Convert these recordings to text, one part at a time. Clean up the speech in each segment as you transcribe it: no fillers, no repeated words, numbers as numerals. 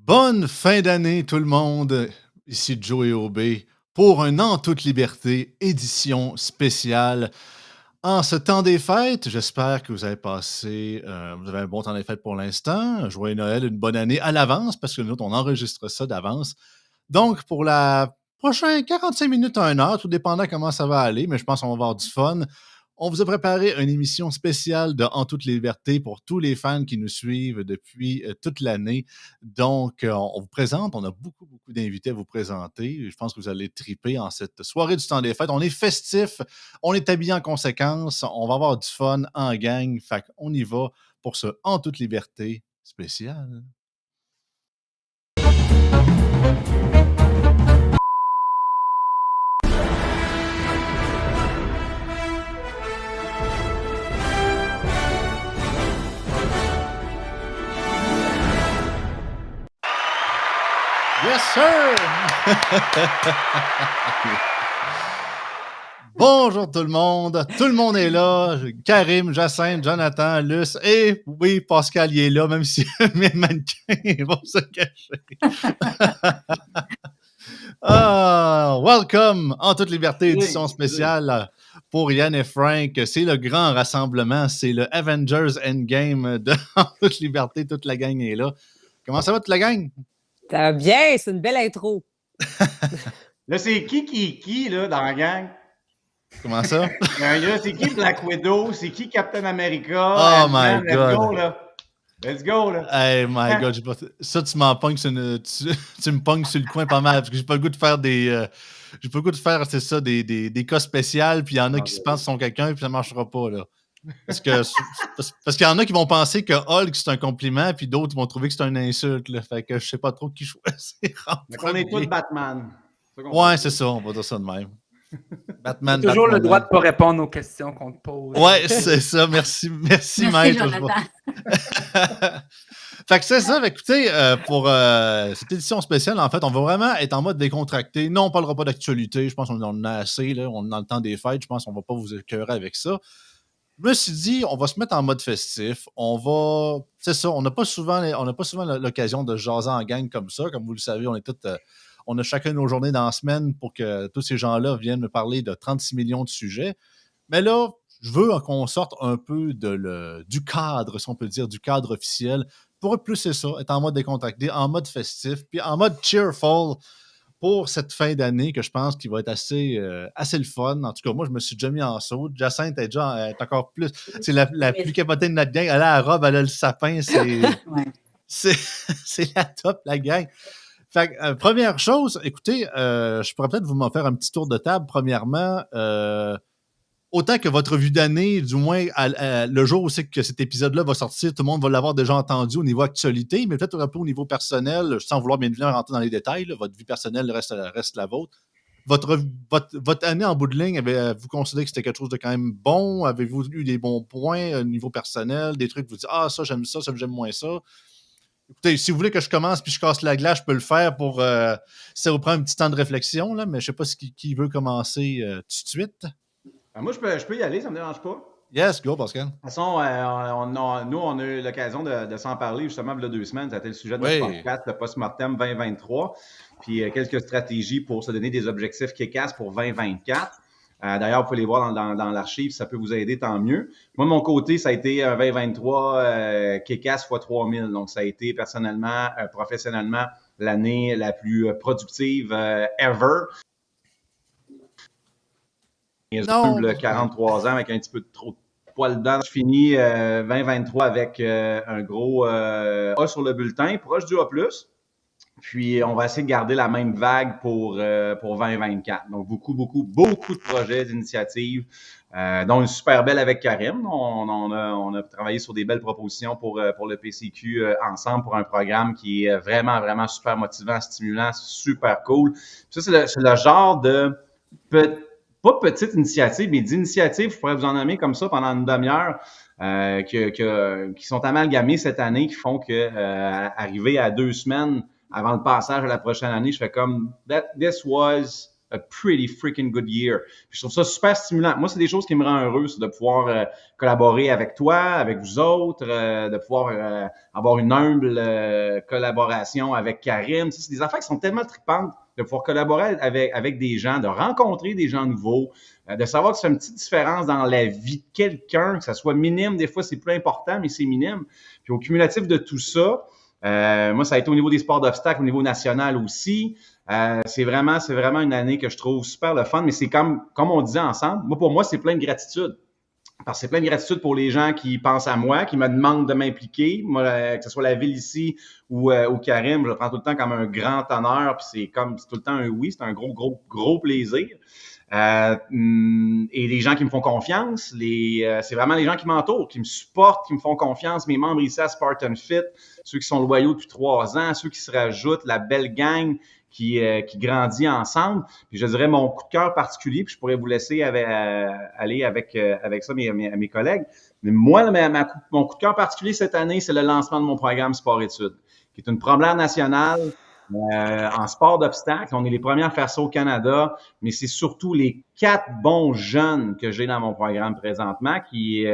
Bonne fin d'année tout le monde, ici Joey Aubé pour un En toute liberté édition spéciale. En ce temps des fêtes, j'espère que vous avez passé, vous avez un bon temps des fêtes pour l'instant. Un joyeux Noël, une bonne année à l'avance parce que nous autres, on enregistre ça d'avance. Donc, pour la prochaine 45 minutes à 1 heure, tout dépendant comment ça va aller, mais je pense qu'on va avoir du fun. On vous a préparé une émission spéciale de En toute liberté pour tous les fans qui nous suivent depuis toute l'année. Donc, on vous présente, on a beaucoup d'invités à vous présenter. Je pense que vous allez triper en cette soirée du temps des fêtes. On est festif, on est habillé en conséquence, on va avoir du fun en gang. Fait qu'on y va pour ce En toute liberté spécial. Yes, sir! Bonjour tout le monde. Tout le monde est là. Karim, Jacinthe, Jonathan, Luce et oui, Pascal y est là, même si mes mannequins vont se cacher. Welcome en toute liberté, édition spéciale pour Yann et Frank. C'est le grand rassemblement. C'est le Avengers Endgame de En toute liberté. Toute la gang est là. Comment ça va, toute la gang? Ça va bien, c'est une belle intro. Là, c'est qui, là, dans la gang? Comment ça? Là, c'est qui Black Widow? C'est qui Captain America? Oh my God. Let's go, là. Let's go, là. Hey my God. Ça, tu m'en pognes tu me pognes sur le coin pas mal parce que j'ai pas le goût de faire j'ai pas le goût de faire, c'est ça, des cas spéciaux, puis il y en a qui se pensent qu'ils sont quelqu'un, puis ça marchera pas, là. Parce qu'il y en a qui vont penser que Hulk, c'est un compliment, puis d'autres vont trouver que c'est une insulte, là. Fait que je sais pas trop qui choisir. On est tous Batman. Ouais, c'est ça, on va dire ça de même. Batman, t'as toujours le droit de ne pas répondre aux questions qu'on te pose. Ouais, c'est ça. Merci maître. Fait que c'est ça. Écoutez, pour cette édition spéciale, en fait, on va vraiment être en mode décontracté. Non, on ne parlera pas d'actualité. Je pense qu'on en a assez. Là. On est dans le temps des fêtes. Je pense qu'on ne va pas vous écœurer avec ça. Je me suis dit, on va se mettre en mode festif. C'est ça. On n'a pas souvent l'occasion de jaser en gang comme ça. Comme vous le savez, on a chacun nos journées dans la semaine pour que tous ces gens-là viennent me parler de 36 millions de sujets. Mais là, je veux qu'on sorte un peu du cadre, si on peut dire, du cadre officiel, pour être plus, c'est ça, être en mode décontracté, en mode festif, puis en mode cheerful pour cette fin d'année que je pense qu'il va être assez le fun. En tout cas, moi, je me suis déjà mis en saut. Jacinthe est encore plus. C'est la plus capotée de notre gang. Elle a la robe, elle a le sapin. C'est la top, la gang. Fait que, première chose, écoutez, je pourrais peut-être vous m'en faire un petit tour de table. Premièrement, autant que votre vue d'année, du moins le jour où c'est que cet épisode-là va sortir, tout le monde va l'avoir déjà entendu au niveau actualité, mais peut-être un peu au niveau personnel, sans vouloir bien évidemment rentrer dans les détails. Là, votre vie personnelle reste la vôtre. Votre année en bout de ligne, vous considérez que c'était quelque chose de quand même bon? Avez-vous eu des bons points au niveau personnel, des trucs que vous dites « Ah, ça, j'aime ça j'aime moins ça ». Écoutez, si vous voulez que je commence puis je casse la glace, je peux le faire pour ça vous prend un petit temps de réflexion, là, mais je ne sais pas qui veut commencer tout de suite. Moi, je peux y aller, ça ne me dérange pas. Yes, go, Pascal. De toute façon, nous, on a eu l'occasion de s'en parler justement il y a 2 semaines. Ça a été le sujet de notre podcast, le Post-Mortem 2023. Puis quelques stratégies pour se donner des objectifs kick-ass pour 2024. D'ailleurs, vous pouvez les voir dans l'archive, ça peut vous aider, tant mieux. Moi, de mon côté, ça a été un 2023 kick-ass x 3000. Donc, ça a été personnellement, professionnellement, l'année la plus productive ever. Le 43 ans avec un petit peu de trop de poils dedans. Je finis 2023 avec un gros A sur le bulletin, proche du A+. Puis, on va essayer de garder la même vague pour 2024. Donc, beaucoup de projets, d'initiatives, dont une super belle avec Karim. On a travaillé sur des belles propositions pour le PCQ ensemble pour un programme qui est vraiment super motivant, stimulant, super cool. Puis ça, c'est le genre de pas petite initiative, mais d'initiatives, je pourrais vous en nommer comme ça pendant une demi-heure, qui sont amalgamées cette année, qui font que arrivé à 2 semaines avant le passage à la prochaine année, je fais comme this was a pretty freaking good year. Puis je trouve ça super stimulant. Moi, c'est des choses qui me rendent heureux, c'est de pouvoir collaborer avec toi, avec vous autres, de pouvoir avoir une humble collaboration avec Karim. Ça, c'est des affaires qui sont tellement tripantes de pouvoir collaborer avec des gens, de rencontrer des gens nouveaux, de savoir que c'est une petite différence dans la vie de quelqu'un, que ça soit minime, des fois c'est plus important, mais c'est minime. Puis au cumulatif de tout ça, moi, ça a été au niveau des sports d'obstacles, au niveau national aussi. C'est vraiment une année que je trouve super le fun, mais c'est comme on disait ensemble, pour moi, c'est plein de gratitude. Parce que c'est plein de gratitude pour les gens qui pensent à moi, qui me demandent de m'impliquer. Moi, que ce soit la ville ici ou Karim, je le prends tout le temps comme un grand honneur, puis c'est tout le temps un oui, c'est un gros plaisir. Et les gens qui me font confiance, c'est vraiment les gens qui m'entourent, qui me supportent, qui me font confiance. Mes membres ici à Spartan Fit, ceux qui sont loyaux depuis 3 ans, ceux qui se rajoutent, la belle gang qui grandit ensemble. Puis je dirais mon coup de cœur particulier, puis je pourrais vous laisser aller avec ça mes collègues. Mais moi, mon coup de cœur particulier cette année, c'est le lancement de mon programme Sport-Études, qui est une première nationale en sport d'obstacles. On est les premiers à faire ça au Canada, mais c'est surtout les 4 bons jeunes que j'ai dans mon programme présentement qui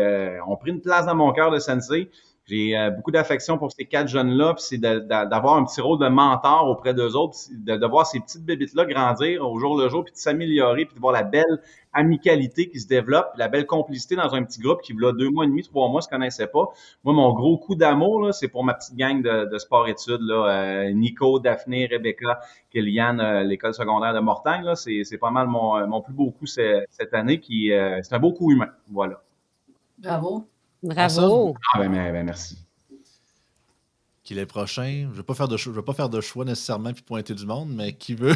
ont pris une place dans mon cœur de sensei. J'ai beaucoup d'affection pour ces 4 jeunes-là, puis c'est d'avoir un petit rôle de mentor auprès d'eux autres, de voir ces petites bébites-là grandir au jour le jour, puis de s'améliorer, puis de voir la belle amicalité qui se développe, puis la belle complicité dans un petit groupe qui, là, 2 mois et demi, 3 mois, se connaissait pas. Moi, mon gros coup d'amour, là, c'est pour ma petite gang de sport-études, là, Nico, Daphné, Rebecca, Kylian, l'école secondaire de Mortagne, là, c'est pas mal mon plus beau coup cette année, qui c'est un beau coup humain, voilà. Bravo. Bravo. Ben merci. Qui est le prochain? Je ne vais pas faire de choix nécessairement puis pointer du monde, mais qui veut?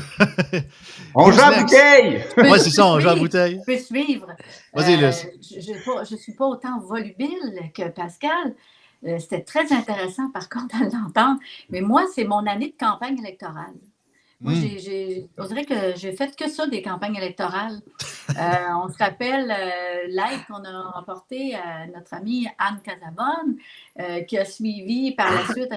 On joue à bouteille! Oui, c'est ça, on joue à bouteille. Je peux suivre. Vas-y, Luce. Je ne suis pas autant volubile que Pascal. C'était très intéressant, par contre, à l'entendre. Mais moi, c'est mon année de campagne électorale. Moi, on dirait que j'ai fait que ça, des campagnes électorales. On se rappelle l'aide qu'on a remportée à notre amie Anne Casabonne, qui a suivi par la suite.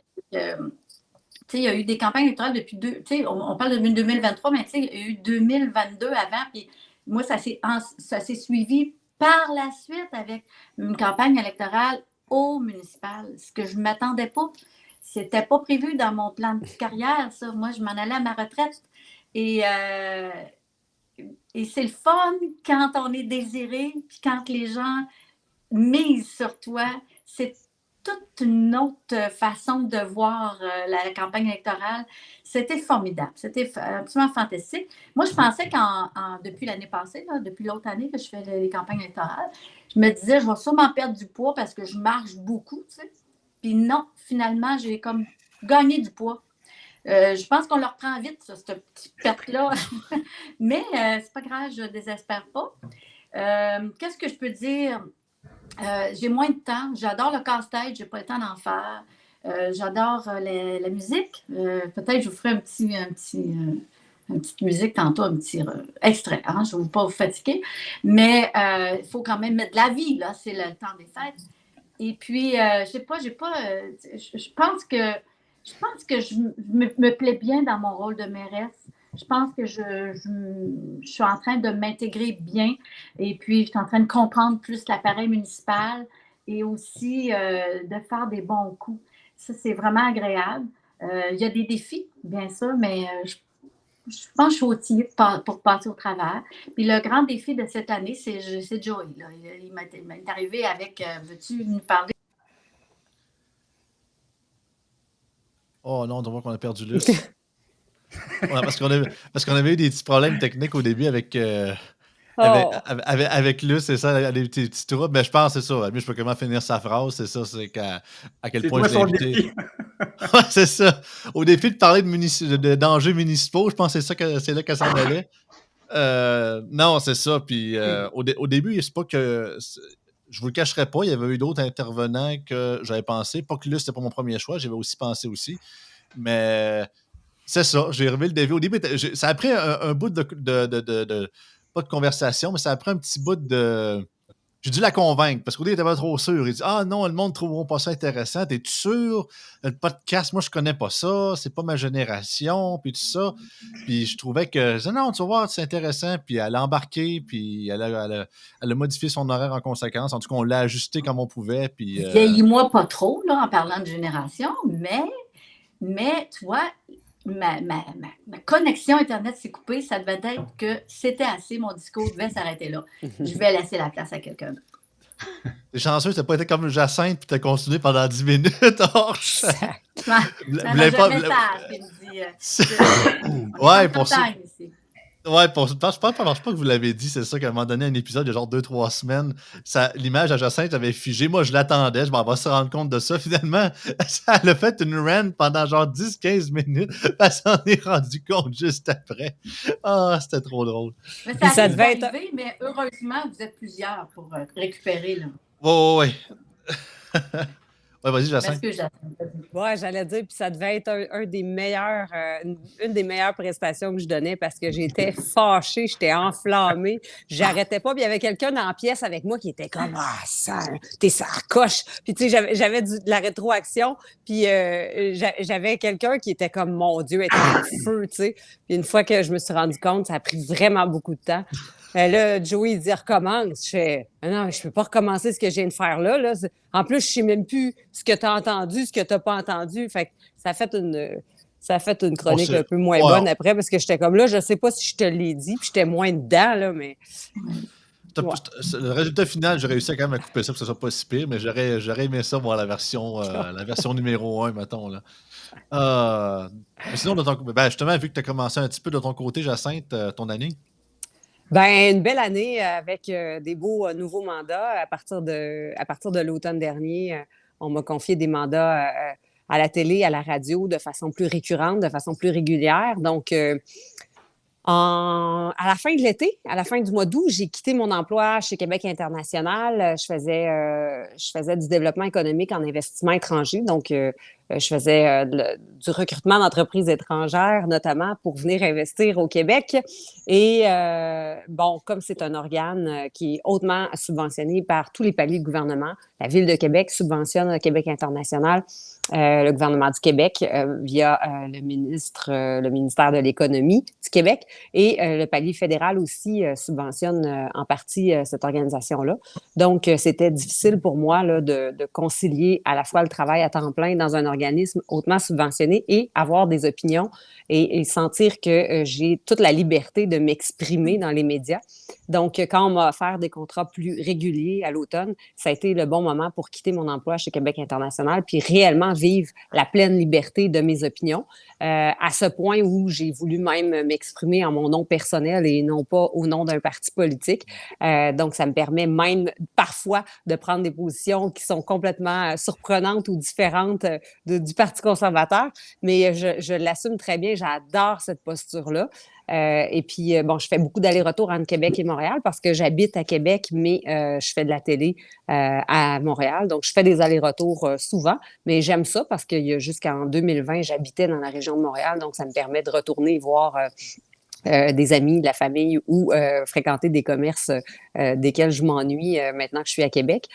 Il y a eu des campagnes électorales depuis on parle de 2023, mais il y a eu 2022 avant. Puis moi, ça s'est suivi par la suite avec une campagne électorale au municipal, ce que je ne m'attendais pas. C'était pas prévu dans mon plan de carrière, ça. Moi, je m'en allais à ma retraite. Et c'est le fun quand on est désiré, puis quand les gens misent sur toi. C'est toute une autre façon de voir la campagne électorale. C'était formidable. C'était absolument fantastique. Moi, je pensais depuis l'année passée, là, depuis l'autre année que je fais les campagnes électorales, je me disais, je vais sûrement perdre du poids parce que je marche beaucoup, tu sais. Puis non, finalement, j'ai comme gagné du poids. Je pense qu'on le reprend vite, ça, cette petite perte-là. Mais c'est pas grave, je ne désespère pas. Qu'est-ce que je peux dire? J'ai moins de temps. J'adore le casse-tête, je n'ai pas le temps d'en faire. J'adore la musique. Peut-être je vous ferai une petite musique tantôt, un petit extrait. Hein? Je ne veux pas vous fatiguer. Mais il faut quand même mettre de la vie, là. C'est le temps des fêtes. Et puis, je pense que je me plais bien dans mon rôle de mairesse. Je pense que je suis en train de m'intégrer bien et puis je suis en train de comprendre plus l'appareil municipal et aussi de faire des bons coups. Ça, c'est vraiment agréable. Il y a des défis, bien sûr, mais je pense que je suis outillée pour passer au travers. Puis le grand défi de cette année, c'est Joey. Là. Il m'est arrivé avec veux-tu nous parler? Oh non, on voit qu'on a perdu Luce. Ouais, parce qu'on avait eu des petits problèmes techniques au début avec Luce, c'est ça, des petits troubles. Mais je pense que c'est ça. Lui, je peux comment finir sa phrase, c'est ça, c'est à quel point je l'ai invité. Ouais, c'est ça. Au défi de parler d'enjeux municipaux, je pense que c'est là qu'elle s'en allait. Non, c'est ça. Puis au début, c'est pas que. Je vous le cacherai pas, il y avait eu d'autres intervenants que j'avais pensé. Pas que Luce, c'était pas mon premier choix, j'avais aussi pensé aussi. Mais c'est ça, j'ai revu le défi. Au début, ça a pris un bout de pas de conversation, mais ça a pris un petit bout de J'ai dû la convaincre parce qu'au début, il était pas trop sûr. Il dit ah non, le monde ne trouveront pas ça intéressant. T'es-tu sûr? Le podcast, moi, je connais pas ça. C'est pas ma génération. Puis tout ça. Puis je trouvais que je disais, non, tu vas voir, c'est intéressant. Puis elle a embarqué. Puis elle a modifié son horaire en conséquence. En tout cas, on l'a ajusté comme on pouvait. Puis, Vieillis-moi pas trop, là, en parlant de génération, mais tu vois, ma connexion Internet s'est coupée. Ça devait être que c'était assez, mon discours devait s'arrêter là. Je vais laisser la place à quelqu'un d'autre. T'es chanceux, t'as pas été comme Jacinthe puis t'as continué pendant 10 minutes hors champ. C'est un message qui me dit ouais, pour ça. Ici. Ouais, je pense pas que vous l'avez dit, c'est ça qu'à un moment donné, un épisode, il y a genre 2-3 semaines, l'image à Jacinthe avait figé. Moi, je l'attendais, je m'en vais se rendre compte de ça. Finalement, elle a fait une rant pendant genre 10-15 minutes. Elle s'en est rendu compte juste après. Ah, c'était trop drôle. Mais ça devait être arrivé, mais heureusement, vous êtes plusieurs pour récupérer. Là. Ouais. Ouais, vas-y, Jacinthe. Ouais, j'allais dire, puis ça devait être une des meilleures prestations que je donnais parce que j'étais fâchée, j'étais enflammée, j'arrêtais pas, puis il y avait quelqu'un dans la pièce avec moi qui était comme « Ah, ça, t'es ça coche! » Puis tu sais, j'avais de la rétroaction, puis j'avais quelqu'un qui était comme « Mon Dieu, elle était en feu! » tu sais. Puis une fois que je me suis rendu compte, ça a pris vraiment beaucoup de temps. Là, Joey, il dit recommence. Je fais non, je ne peux pas recommencer ce que je viens de faire là. En plus, je ne sais même plus ce que tu as entendu, ce que tu n'as pas entendu. Fait que ça a fait une chronique un peu moins bonne après parce que j'étais comme là, je ne sais pas si je te l'ai dit, puis j'étais moins dedans, là, mais. Le résultat final, j'ai réussi quand même à couper ça pour que ce soit pas si pire, mais j'aurais aimé ça voir la version numéro 1, mettons. Là. Sinon, justement, vu que tu as commencé un petit peu de ton côté, Jacinthe, ton année. Ben, une belle année avec des beaux nouveaux mandats. À partir de l'automne dernier, on m'a confié des mandats à la télé, à la radio, de façon plus récurrente, de façon plus régulière. Donc, à la fin de l'été, à la fin du mois d'août, j'ai quitté mon emploi chez Québec International. Je faisais du développement économique en investissement étranger. Donc, je faisais du recrutement d'entreprises étrangères, notamment pour venir investir au Québec. Et comme c'est un organe qui est hautement subventionné par tous les paliers de gouvernement, la Ville de Québec subventionne Québec International, le gouvernement du Québec via le ministère de l'Économie du Québec et le palier fédéral aussi subventionne en partie cette organisation-là. Donc, c'était difficile pour moi là, de concilier à la fois le travail à temps plein dans un organisme hautement subventionné et avoir des opinions et sentir que j'ai toute la liberté de m'exprimer dans les médias. Donc, quand on m'a offert des contrats plus réguliers à l'automne, ça a été le bon moment pour quitter mon emploi chez Québec International puis réellement vivre la pleine liberté de mes opinions, à ce point où j'ai voulu même m'exprimer en mon nom personnel et non pas au nom d'un parti politique. Donc, ça me permet même parfois de prendre des positions qui sont complètement surprenantes ou différentes du Parti conservateur, mais je l'assume très bien, j'adore cette posture-là. Et puis, je fais beaucoup d'allers-retours entre Québec et Montréal parce que j'habite à Québec, mais je fais de la télé à Montréal. Donc, je fais des allers-retours souvent, mais j'aime ça parce que jusqu'en 2020, j'habitais dans la région de Montréal. Donc, ça me permet de retourner voir des amis, de la famille ou fréquenter des commerces desquels je m'ennuie maintenant que je suis à Québec.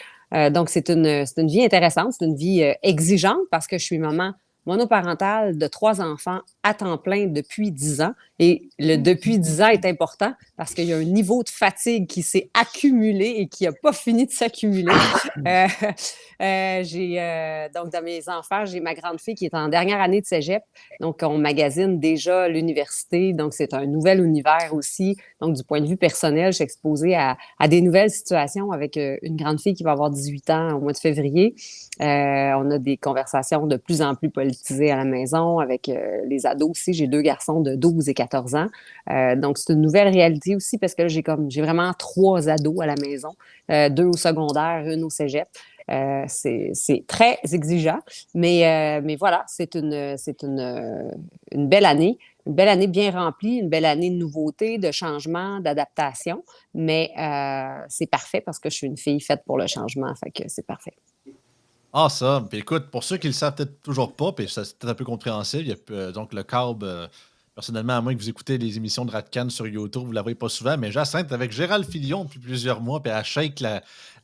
Donc, c'est une vie intéressante, c'est une vie exigeante parce que je suis maman monoparentale de 3 enfants à temps plein depuis 10 ans. Et le depuis 10 ans est important parce qu'il y a un niveau de fatigue qui s'est accumulé et qui n'a pas fini de s'accumuler. Donc, dans mes enfants, j'ai ma grande fille qui est en dernière année de cégep. Donc, on magasine déjà l'université. Donc, c'est un nouvel univers aussi. Donc, du point de vue personnel, je suis exposée à des nouvelles situations avec une grande fille qui va avoir 18 ans au mois de février. On a des conversations de plus en plus politisées à la maison avec les ados aussi. J'ai 2 garçons de 12 et 14 ans. Donc, c'est une nouvelle réalité aussi parce que là, j'ai vraiment 3 ados à la maison, 2 au secondaire, 1 au cégep. C'est très exigeant, mais voilà, c'est une belle année. Une belle année bien remplie, une belle année de nouveautés, de changements, d'adaptation. Mais c'est parfait parce que je suis une fille faite pour le changement. Fait que c'est parfait. Ah, ça. Puis écoute, pour ceux qui le savent peut-être toujours pas, puis ça, c'est peut-être un peu compréhensible, il y a donc le câble Personnellement, à moins que vous écoutez les émissions de Radcan sur YouTube, vous ne la voyez pas souvent, mais Jacinthe avec Gérald Filion depuis plusieurs mois, puis elle shake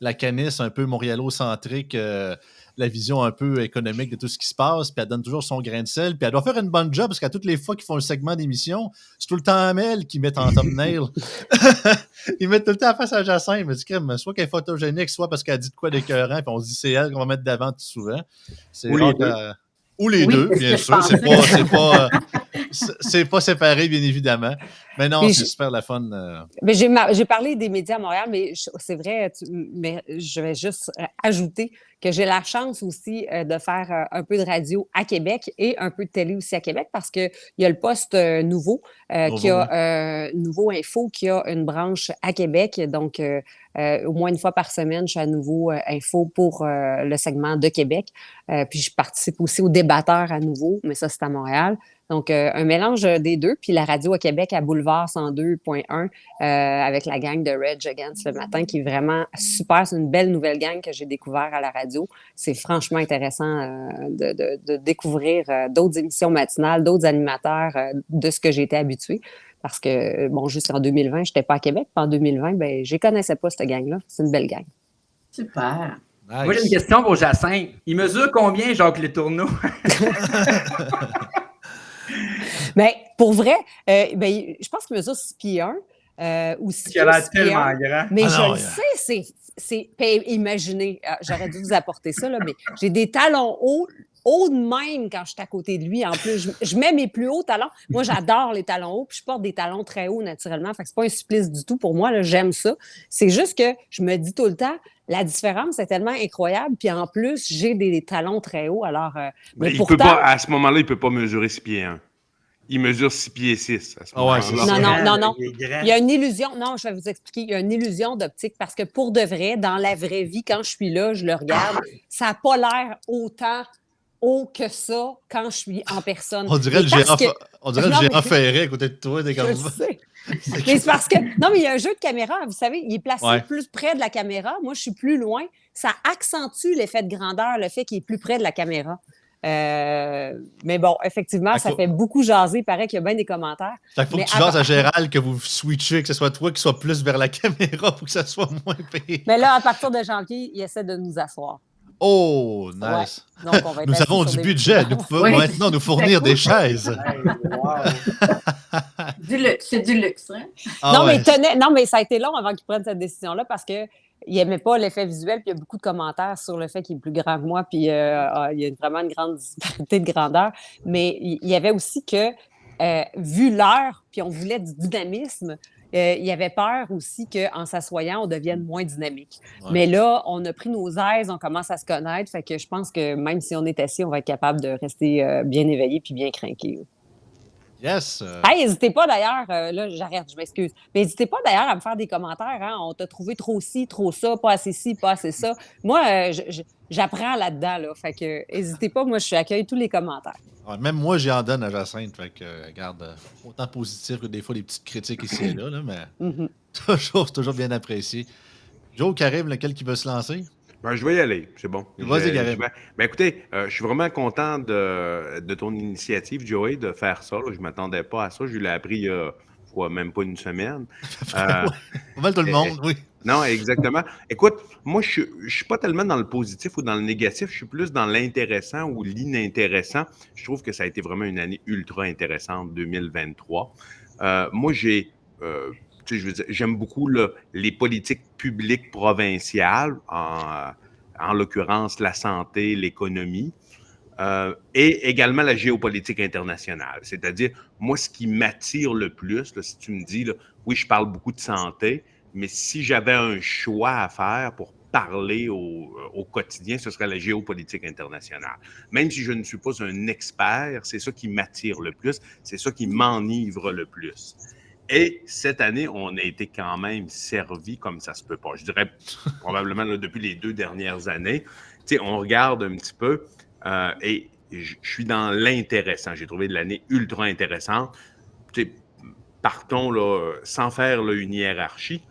la canisse un peu montréalo-centrique, la vision un peu économique de tout ce qui se passe, puis elle donne toujours son grain de sel, puis elle doit faire une bonne job, parce qu'à toutes les fois qu'ils font le segment d'émission, c'est tout le temps Amel qui met en thumbnail. Ils mettent tout le temps à face à Jacinthe, mais soit qu'elle est photogénique, soit parce qu'elle dit de quoi d'écœurant, puis on se dit c'est elle qu'on va mettre d'avant tout souvent. Ou les deux. Ou les deux, bien sûr. C'est pas séparé, bien évidemment. Mais non, c'est super la fun. Mais j'ai parlé des médias à Montréal, mais c'est vrai, mais je vais juste ajouter que j'ai la chance aussi de faire un peu de radio à Québec et un peu de télé aussi à Québec parce qu'il y a le poste Nouveau qui a Nouveau Info qui a une branche à Québec. Donc, au moins une fois par semaine, je suis à Nouveau Info pour le segment de Québec. Puis, je participe aussi aux débatteurs à Nouveau, mais ça, c'est à Montréal. Donc, un mélange des deux. Puis la radio à Québec à Boulevard 102.1 avec la gang de Rage Against le matin qui est vraiment super. C'est une belle nouvelle gang que j'ai découvert à la radio. C'est franchement intéressant de découvrir d'autres émissions matinales, d'autres animateurs de ce que j'étais habituée. Parce que, bon, juste en 2020, je n'étais pas à Québec. Puis en 2020, ben, je ne connaissais pas cette gang-là. C'est une belle gang. Super. Nice. Moi, j'ai une question pour Jacinthe. Il mesure combien, Jacques Letourneau? Mais pour vrai, je pense qu'il mesure 6 pieds 1 ou 6 pieds 1. Il a l'air tellement grand. Mais je le sais, imaginez, j'aurais dû vous apporter ça, là, mais j'ai des talons hauts de même quand je suis à côté de lui. En plus, je mets mes plus hauts talons. Moi, j'adore les talons hauts, puis je porte des talons très hauts naturellement. Fait que c'est pas un supplice du tout pour moi. Là, j'aime ça. C'est juste que je me dis tout le temps, la différence est tellement incroyable. Puis en plus, j'ai des talons très hauts. Alors, mais pourtant, peut pas, à ce moment-là, il ne peut pas mesurer 6 pieds 1. Il mesure 6 pieds 6 à ce moment-là. Non. Il y a une illusion. Non, je vais vous expliquer. Il y a une illusion d'optique parce que pour de vrai, dans la vraie vie, quand je suis là, je le regarde, ça n'a pas l'air autant haut que ça quand je suis en personne. On dirait le gérant Ferré à côté de toi. Des comme ça. Mais c'est parce que... Non, mais il y a un jeu de caméra. Vous savez, il est placé plus près de la caméra. Moi, je suis plus loin. Ça accentue l'effet de grandeur, le fait qu'il est plus près de la caméra. Mais bon, effectivement, ça fait beaucoup jaser. Il paraît qu'il y a bien des commentaires. Il faut que tu jases à Gérald, que vous switchez, que ce soit toi qui sois plus vers la caméra pour que ça soit moins pire. Mais là, à partir de janvier, il essaie de nous asseoir. Oh, nice. Ouais. Donc, on va nous avons du budget. Nous pouvons maintenant nous fournir des chaises. C'est du luxe, hein? Mais ça a été long avant qu'il prenne cette décision-là parce que il n'aimait pas l'effet visuel, puis il y a beaucoup de commentaires sur le fait qu'il est plus grand que moi, puis il y a vraiment une grande disparité de grandeur. Mais il y avait aussi que, vu l'heure, puis on voulait du dynamisme, il y avait peur aussi qu'en s'assoyant, on devienne moins dynamique. Ouais. Mais là, on a pris nos aises, on commence à se connaître, fait que je pense que même si on est assis, on va être capable de rester bien éveillé puis bien craqué. Yes! Hey, n'hésitez pas d'ailleurs, là j'arrête, je m'excuse, mais n'hésitez pas d'ailleurs à me faire des commentaires, hein, on t'a trouvé trop ci, trop ça, pas assez ci, pas assez ça. Moi, j'apprends là-dedans, là, fait que n'hésitez pas, moi je accueille tous les commentaires. Ouais, même moi, j'y en donne à Jacinthe, fait que, regarde, autant positif que des fois des petites critiques ici et là, mais toujours bien apprécié. Joe, Karim, lequel qui veut se lancer? Ben, je vais y aller, c'est bon. Vas-y, Karim. Ben, écoutez, je suis vraiment content de ton initiative, Joey, de faire ça. Là. Je ne m'attendais pas à ça. Je l'ai appris il y a même pas une semaine. Pas mal tout le monde, oui. Non, exactement. Écoute, moi, je ne suis pas tellement dans le positif ou dans le négatif. Je suis plus dans l'intéressant ou l'inintéressant. Je trouve que ça a été vraiment une année ultra intéressante, 2023. Moi, j'aime beaucoup les politiques publiques provinciales, en l'occurrence la santé, l'économie, et également la géopolitique internationale. C'est-à-dire, moi, ce qui m'attire le plus, là, si tu me dis, là, oui, je parle beaucoup de santé, mais si j'avais un choix à faire pour parler au quotidien, ce serait la géopolitique internationale. Même si je ne suis pas un expert, c'est ça qui m'attire le plus, c'est ça qui m'enivre le plus. Et cette année, on a été quand même servi comme ça se peut pas. Je dirais probablement là, depuis les 2 dernières années. Tu sais, on regarde un petit peu et je suis dans l'intéressant. J'ai trouvé de l'année ultra intéressante. Tu sais, partons là, sans faire là, une hiérarchie.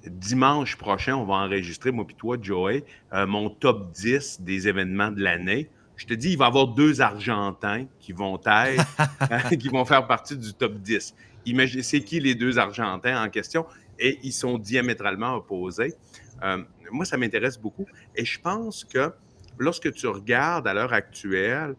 Dimanche prochain, on va enregistrer, moi puis toi, Joey, mon top 10 des événements de l'année. Je te dis, il va y avoir 2 Argentins qui vont être, qui vont faire partie du top 10. Imaginez, c'est qui les 2 Argentins en question? Et ils sont diamétralement opposés. Moi, ça m'intéresse beaucoup. Et je pense que lorsque tu regardes à l'heure actuelle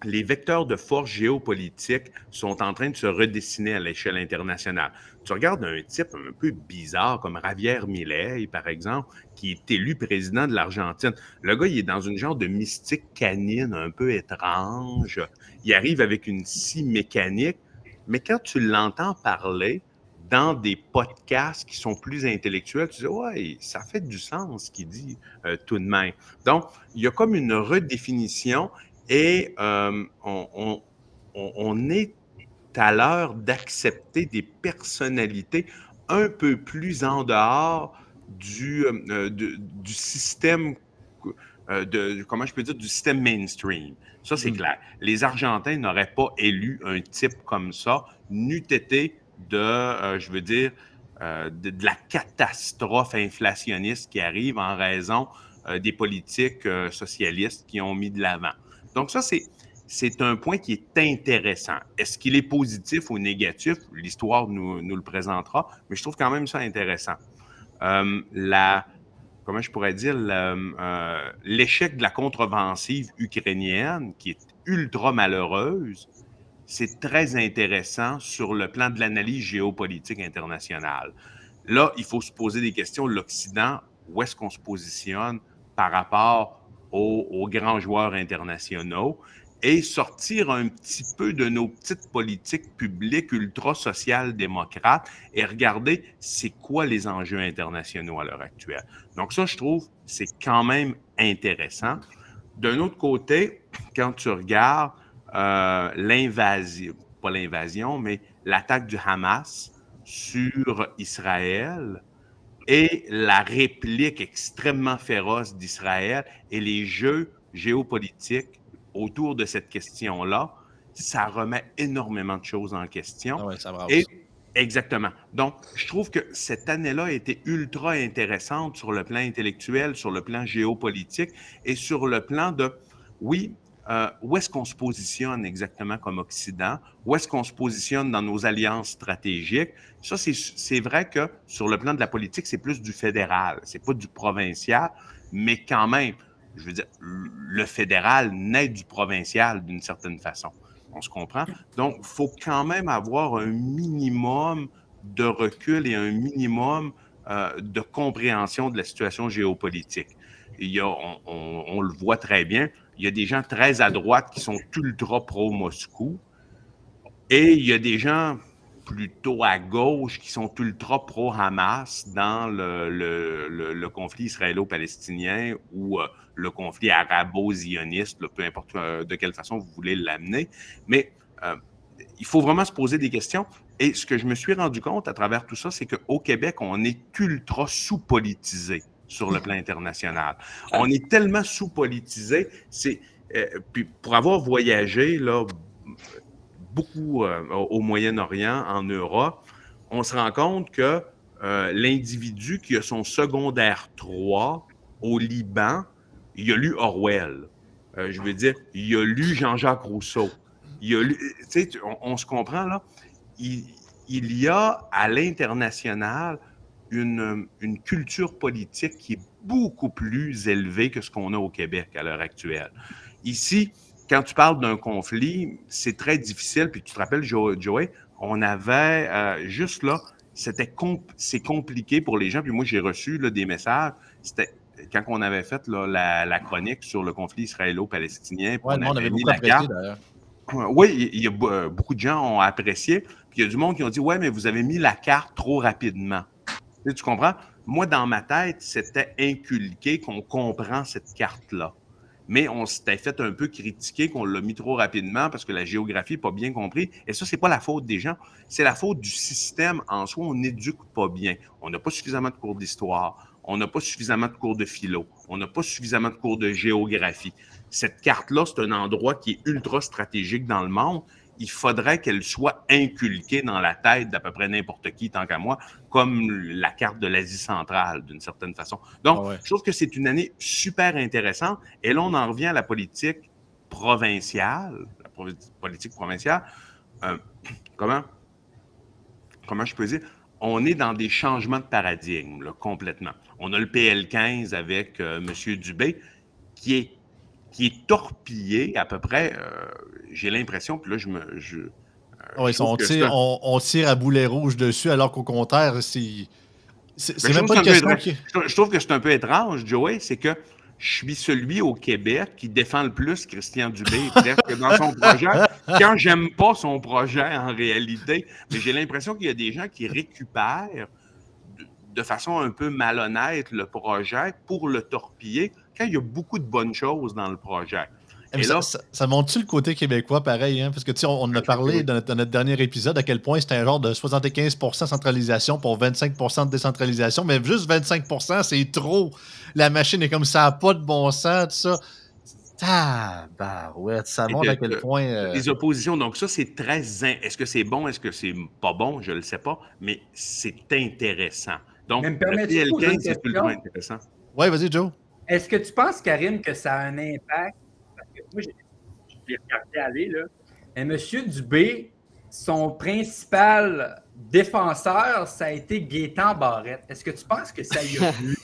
les vecteurs de force géopolitique sont en train de se redessiner à l'échelle internationale. Tu regardes un type un peu bizarre comme Javier Milei, par exemple, qui est élu président de l'Argentine. Le gars, il est dans une genre de mystique canine un peu étrange. Il arrive avec une scie mécanique, mais quand tu l'entends parler dans des podcasts qui sont plus intellectuels, tu dis « Ouais, ça fait du sens ce qu'il dit tout de même. » Donc, il y a comme une redéfinition et on est à l'heure d'accepter des personnalités un peu plus en dehors du système, comment je peux dire, du système mainstream. Ça, c'est clair. Les Argentins n'auraient pas élu un type comme ça, n'eût été je veux dire, de la catastrophe inflationniste qui arrive en raison des politiques socialistes qui ont mis de l'avant. Donc ça, c'est un point qui est intéressant. Est-ce qu'il est positif ou négatif? L'histoire nous le présentera, mais je trouve quand même ça intéressant. Comment je pourrais dire, l'échec de la contre-offensive ukrainienne, qui est ultra malheureuse, c'est très intéressant sur le plan de l'analyse géopolitique internationale. Là, il faut se poser des questions. L'Occident, où est-ce qu'on se positionne par rapport aux grands joueurs internationaux et sortir un petit peu de nos petites politiques publiques ultra-social-démocrates et regarder c'est quoi les enjeux internationaux à l'heure actuelle. Donc ça, je trouve, c'est quand même intéressant. D'un autre côté, quand tu regardes l'invasion, pas l'invasion, mais l'attaque du Hamas sur Israël et la réplique extrêmement féroce d'Israël et les jeux géopolitiques autour de cette question-là, ça remet énormément de choses en question. Ah ouais, ça brasse. Exactement. Donc, je trouve que cette année-là a été ultra intéressante sur le plan intellectuel, sur le plan géopolitique et sur le plan de, oui, où est-ce qu'on se positionne exactement comme Occident? Où est-ce qu'on se positionne dans nos alliances stratégiques? Ça, c'est vrai que sur le plan de la politique, c'est plus du fédéral, c'est pas du provincial, mais quand même, je veux dire, le fédéral naît du provincial d'une certaine façon. On se comprend? Donc, il faut quand même avoir un minimum de recul et un minimum de compréhension de la situation géopolitique. On le voit très bien, il y a des gens très à droite qui sont ultra pro-Moscou et il y a des gens plutôt à gauche qui sont ultra pro-Hamas dans le conflit israélo-palestinien ou le conflit arabo-zioniste, peu importe de quelle façon vous voulez l'amener. Mais il faut vraiment se poser des questions. Et ce que je me suis rendu compte à travers tout ça, c'est qu'au Québec, on est ultra sous-politisé sur le plan international. On est tellement sous-politisé, puis pour avoir voyagé là, beaucoup au Moyen-Orient, en Europe, on se rend compte que l'individu qui a son secondaire 3 au Liban, il a lu Orwell. Je veux dire, il a lu Jean-Jacques Rousseau. Il a lu, tu sais, on se comprend là. Il y a à l'international une culture politique qui est beaucoup plus élevée que ce qu'on a au Québec à l'heure actuelle. Ici, quand tu parles d'un conflit, c'est très difficile. Puis tu te rappelles, Joey, on avait juste là, c'est compliqué pour les gens. Puis moi, j'ai reçu là, des messages. C'était quand on avait fait là, la chronique sur le conflit israélo-palestinien. Ouais, le monde avait beaucoup apprécié d'ailleurs. Oui, il y a beaucoup de gens ont apprécié. Puis il y a du monde qui ont dit « Ouais, mais vous avez mis la carte trop rapidement. » Tu comprends? Moi, dans ma tête, c'était inculqué qu'on comprend cette carte-là. Mais on s'était fait un peu critiquer qu'on l'a mis trop rapidement parce que la géographie n'est pas bien comprise. Et ça, c'est pas la faute des gens. C'est la faute du système en soi. On n'éduque pas bien. On n'a pas suffisamment de cours d'histoire. On n'a pas suffisamment de cours de philo. On n'a pas suffisamment de cours de géographie. Cette carte-là, c'est un endroit qui est ultra stratégique dans le monde il faudrait qu'elle soit inculquée dans la tête d'à peu près n'importe qui, tant qu'à moi, comme la carte de l'Asie centrale, d'une certaine façon. Donc, je trouve que c'est une année super intéressante. Et là, on en revient à la politique provinciale. Comment je peux dire? On est dans des changements de paradigme, là, complètement. On a le PL15 avec M. Dubé qui est torpillé à peu près, j'ai l'impression, puis là, on tire à boulet rouge dessus, alors qu'au contraire, c'est même pas une question qui... Je trouve que c'est un peu étrange, Joey, c'est que je suis celui au Québec qui défend le plus Christian Dubé presque dans son projet, quand j'aime pas son projet en réalité. Mais j'ai l'impression qu'il y a des gens qui récupèrent de façon un peu malhonnête le projet pour le torpiller quand il y a beaucoup de bonnes choses dans le projet. Et là, ça montre-tu le côté québécois pareil? Hein? Parce que on en a parlé dans notre dernier épisode à quel point c'était un genre de 75% centralisation pour 25% de décentralisation, mais juste 25%, c'est trop. La machine est comme ça, pas de bon sens, tout ça. Ça montre à quel point... Les oppositions, donc ça, c'est très... Est-ce que c'est bon, est-ce que c'est pas bon? Je ne le sais pas, mais c'est intéressant. Donc, le PL15, c'est tout le temps intéressant. Oui, vas-y, Joe. Est-ce que tu penses, Karine, que ça a un impact? Parce que moi, je l'ai regardé aller, là. Et M. Dubé, son principal défenseur, ça a été Gaétan Barrette. Est-ce que tu penses que ça y a plu?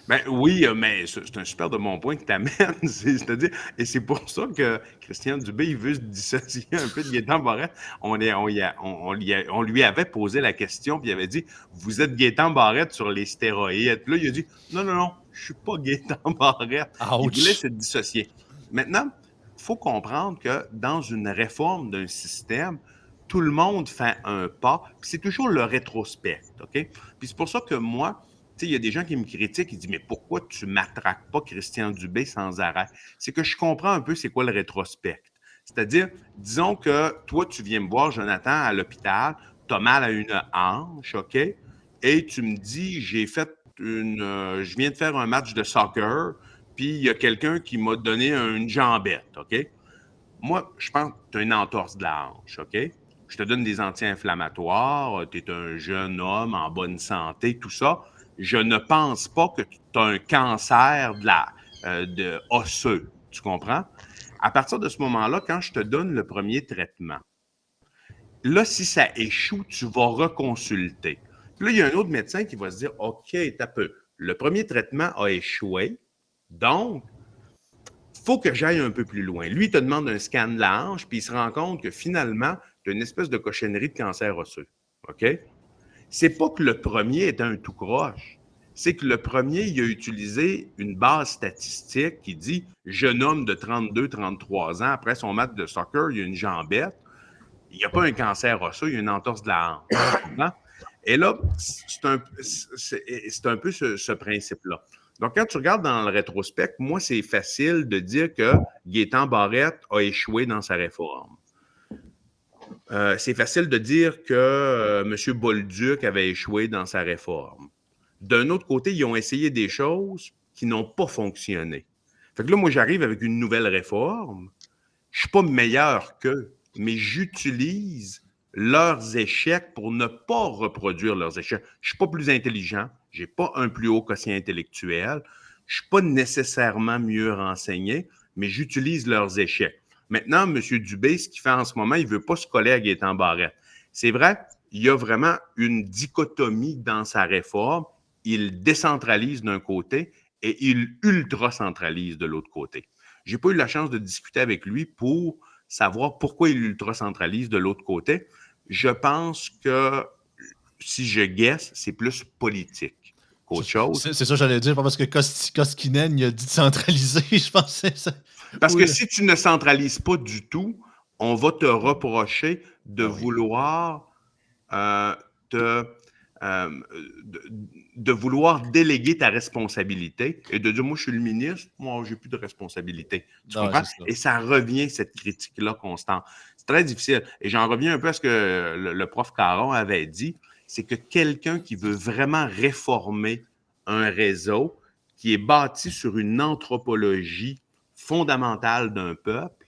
Ben oui, mais c'est un super de bon point que tu amènes. C'est-à-dire, et c'est pour ça que Christian Dubé, il veut se dissocier un peu de Gaétan Barrette. On lui avait posé la question, puis il avait dit « Vous êtes Gaétan Barrette sur les stéroïdes. » Puis là, il a dit « Non, je suis pas Gaétan Barrette. » Il voulait se dissocier. Maintenant, il faut comprendre que dans une réforme d'un système, tout le monde fait un pas, puis c'est toujours le rétrospect, OK? Puis c'est pour ça que moi, il y a des gens qui me critiquent, ils disent « Mais pourquoi tu matraques pas Christian Dubé sans arrêt? » C'est que je comprends un peu c'est quoi le rétrospect. C'est-à-dire, disons que toi, tu viens me voir, Jonathan, à l'hôpital, tu as mal à une hanche, OK? Et tu me dis, je viens de faire un match de soccer, puis il y a quelqu'un qui m'a donné une jambette, OK? Moi, je pense que tu as une entorse de la hanche, OK? Je te donne des anti-inflammatoires, tu es un jeune homme en bonne santé, tout ça. Je ne pense pas que tu as un cancer de osseux, tu comprends? À partir de ce moment-là, quand je te donne le premier traitement, là, si ça échoue, tu vas reconsulter. Puis là, il y a un autre médecin qui va se dire « OK, t'as peu. Le premier traitement a échoué, donc, il faut que j'aille un peu plus loin. » Lui, il te demande un scan de la hanche, puis il se rend compte que finalement, tu as une espèce de cochonnerie de cancer osseux. OK? C'est pas que le premier est un tout croche. C'est que le premier, il a utilisé une base statistique qui dit « Jeune homme de 32-33 ans, après son match de soccer, il a une jambette. Il n'y a pas un cancer osseux, il y a une entorse de la hanche. » Et là, c'est un peu ce principe-là. Donc, quand tu regardes dans le rétrospect, moi, c'est facile de dire que Gaétan Barrette a échoué dans sa réforme. C'est facile de dire que M. Bolduc avait échoué dans sa réforme. D'un autre côté, ils ont essayé des choses qui n'ont pas fonctionné. Fait que là, moi, j'arrive avec une nouvelle réforme. Je ne suis pas meilleur qu'eux, mais j'utilise leurs échecs pour ne pas reproduire leurs échecs. Je ne suis pas plus intelligent, je n'ai pas un plus haut quotient intellectuel, je ne suis pas nécessairement mieux renseigné, mais j'utilise leurs échecs. Maintenant, M. Dubé, ce qu'il fait en ce moment, il ne veut pas se coller à Gaétan Barrette. C'est vrai, il y a vraiment une dichotomie dans sa réforme. Il décentralise d'un côté et il ultra-centralise de l'autre côté. Je n'ai pas eu la chance de discuter avec lui pour savoir pourquoi il ultra-centralise de l'autre côté. Je pense que, si je guesse, c'est plus politique qu'autre chose. C'est ça que j'allais dire, parce que Koskinen, il a dit de centraliser, je pense que c'est ça. Parce que si tu ne centralises pas du tout, on va te reprocher de vouloir de vouloir déléguer ta responsabilité et de dire « Moi, je suis le ministre, moi, j'ai plus de responsabilité. » Tu comprends? Et ça revient, cette critique-là constante. C'est très difficile. Et j'en reviens un peu à ce que le prof Caron avait dit, c'est que quelqu'un qui veut vraiment réformer un réseau qui est bâti sur une anthropologie fondamentale d'un peuple,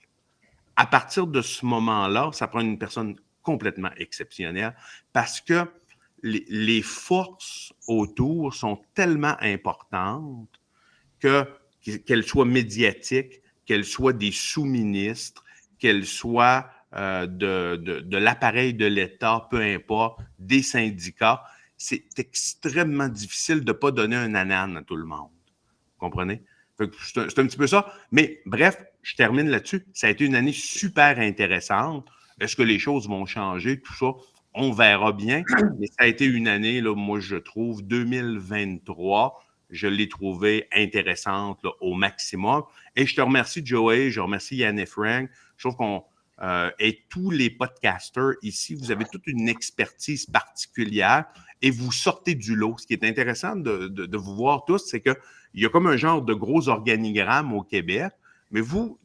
à partir de ce moment-là, ça prend une personne complètement exceptionnelle parce que les forces autour sont tellement importantes qu'elles soient médiatiques, qu'elles soient des sous-ministres, qu'elles soient de l'appareil de l'État, peu importe, des syndicats. C'est extrêmement difficile de ne pas donner un ananas à tout le monde. Vous comprenez? C'est un petit peu ça. Mais bref, je termine là-dessus. Ça a été une année super intéressante. Est-ce que les choses vont changer? Tout ça, on verra bien. Mais ça a été une année, là, moi, je trouve, 2023, je l'ai trouvée intéressante là, au maximum. Et je te remercie, Joey, je remercie Yann et Frank. Je trouve qu'on et tous les podcasters ici, vous avez toute une expertise particulière et vous sortez du lot. Ce qui est intéressant de vous voir tous, c'est qu'il y a comme un genre de gros organigramme au Québec, mais vous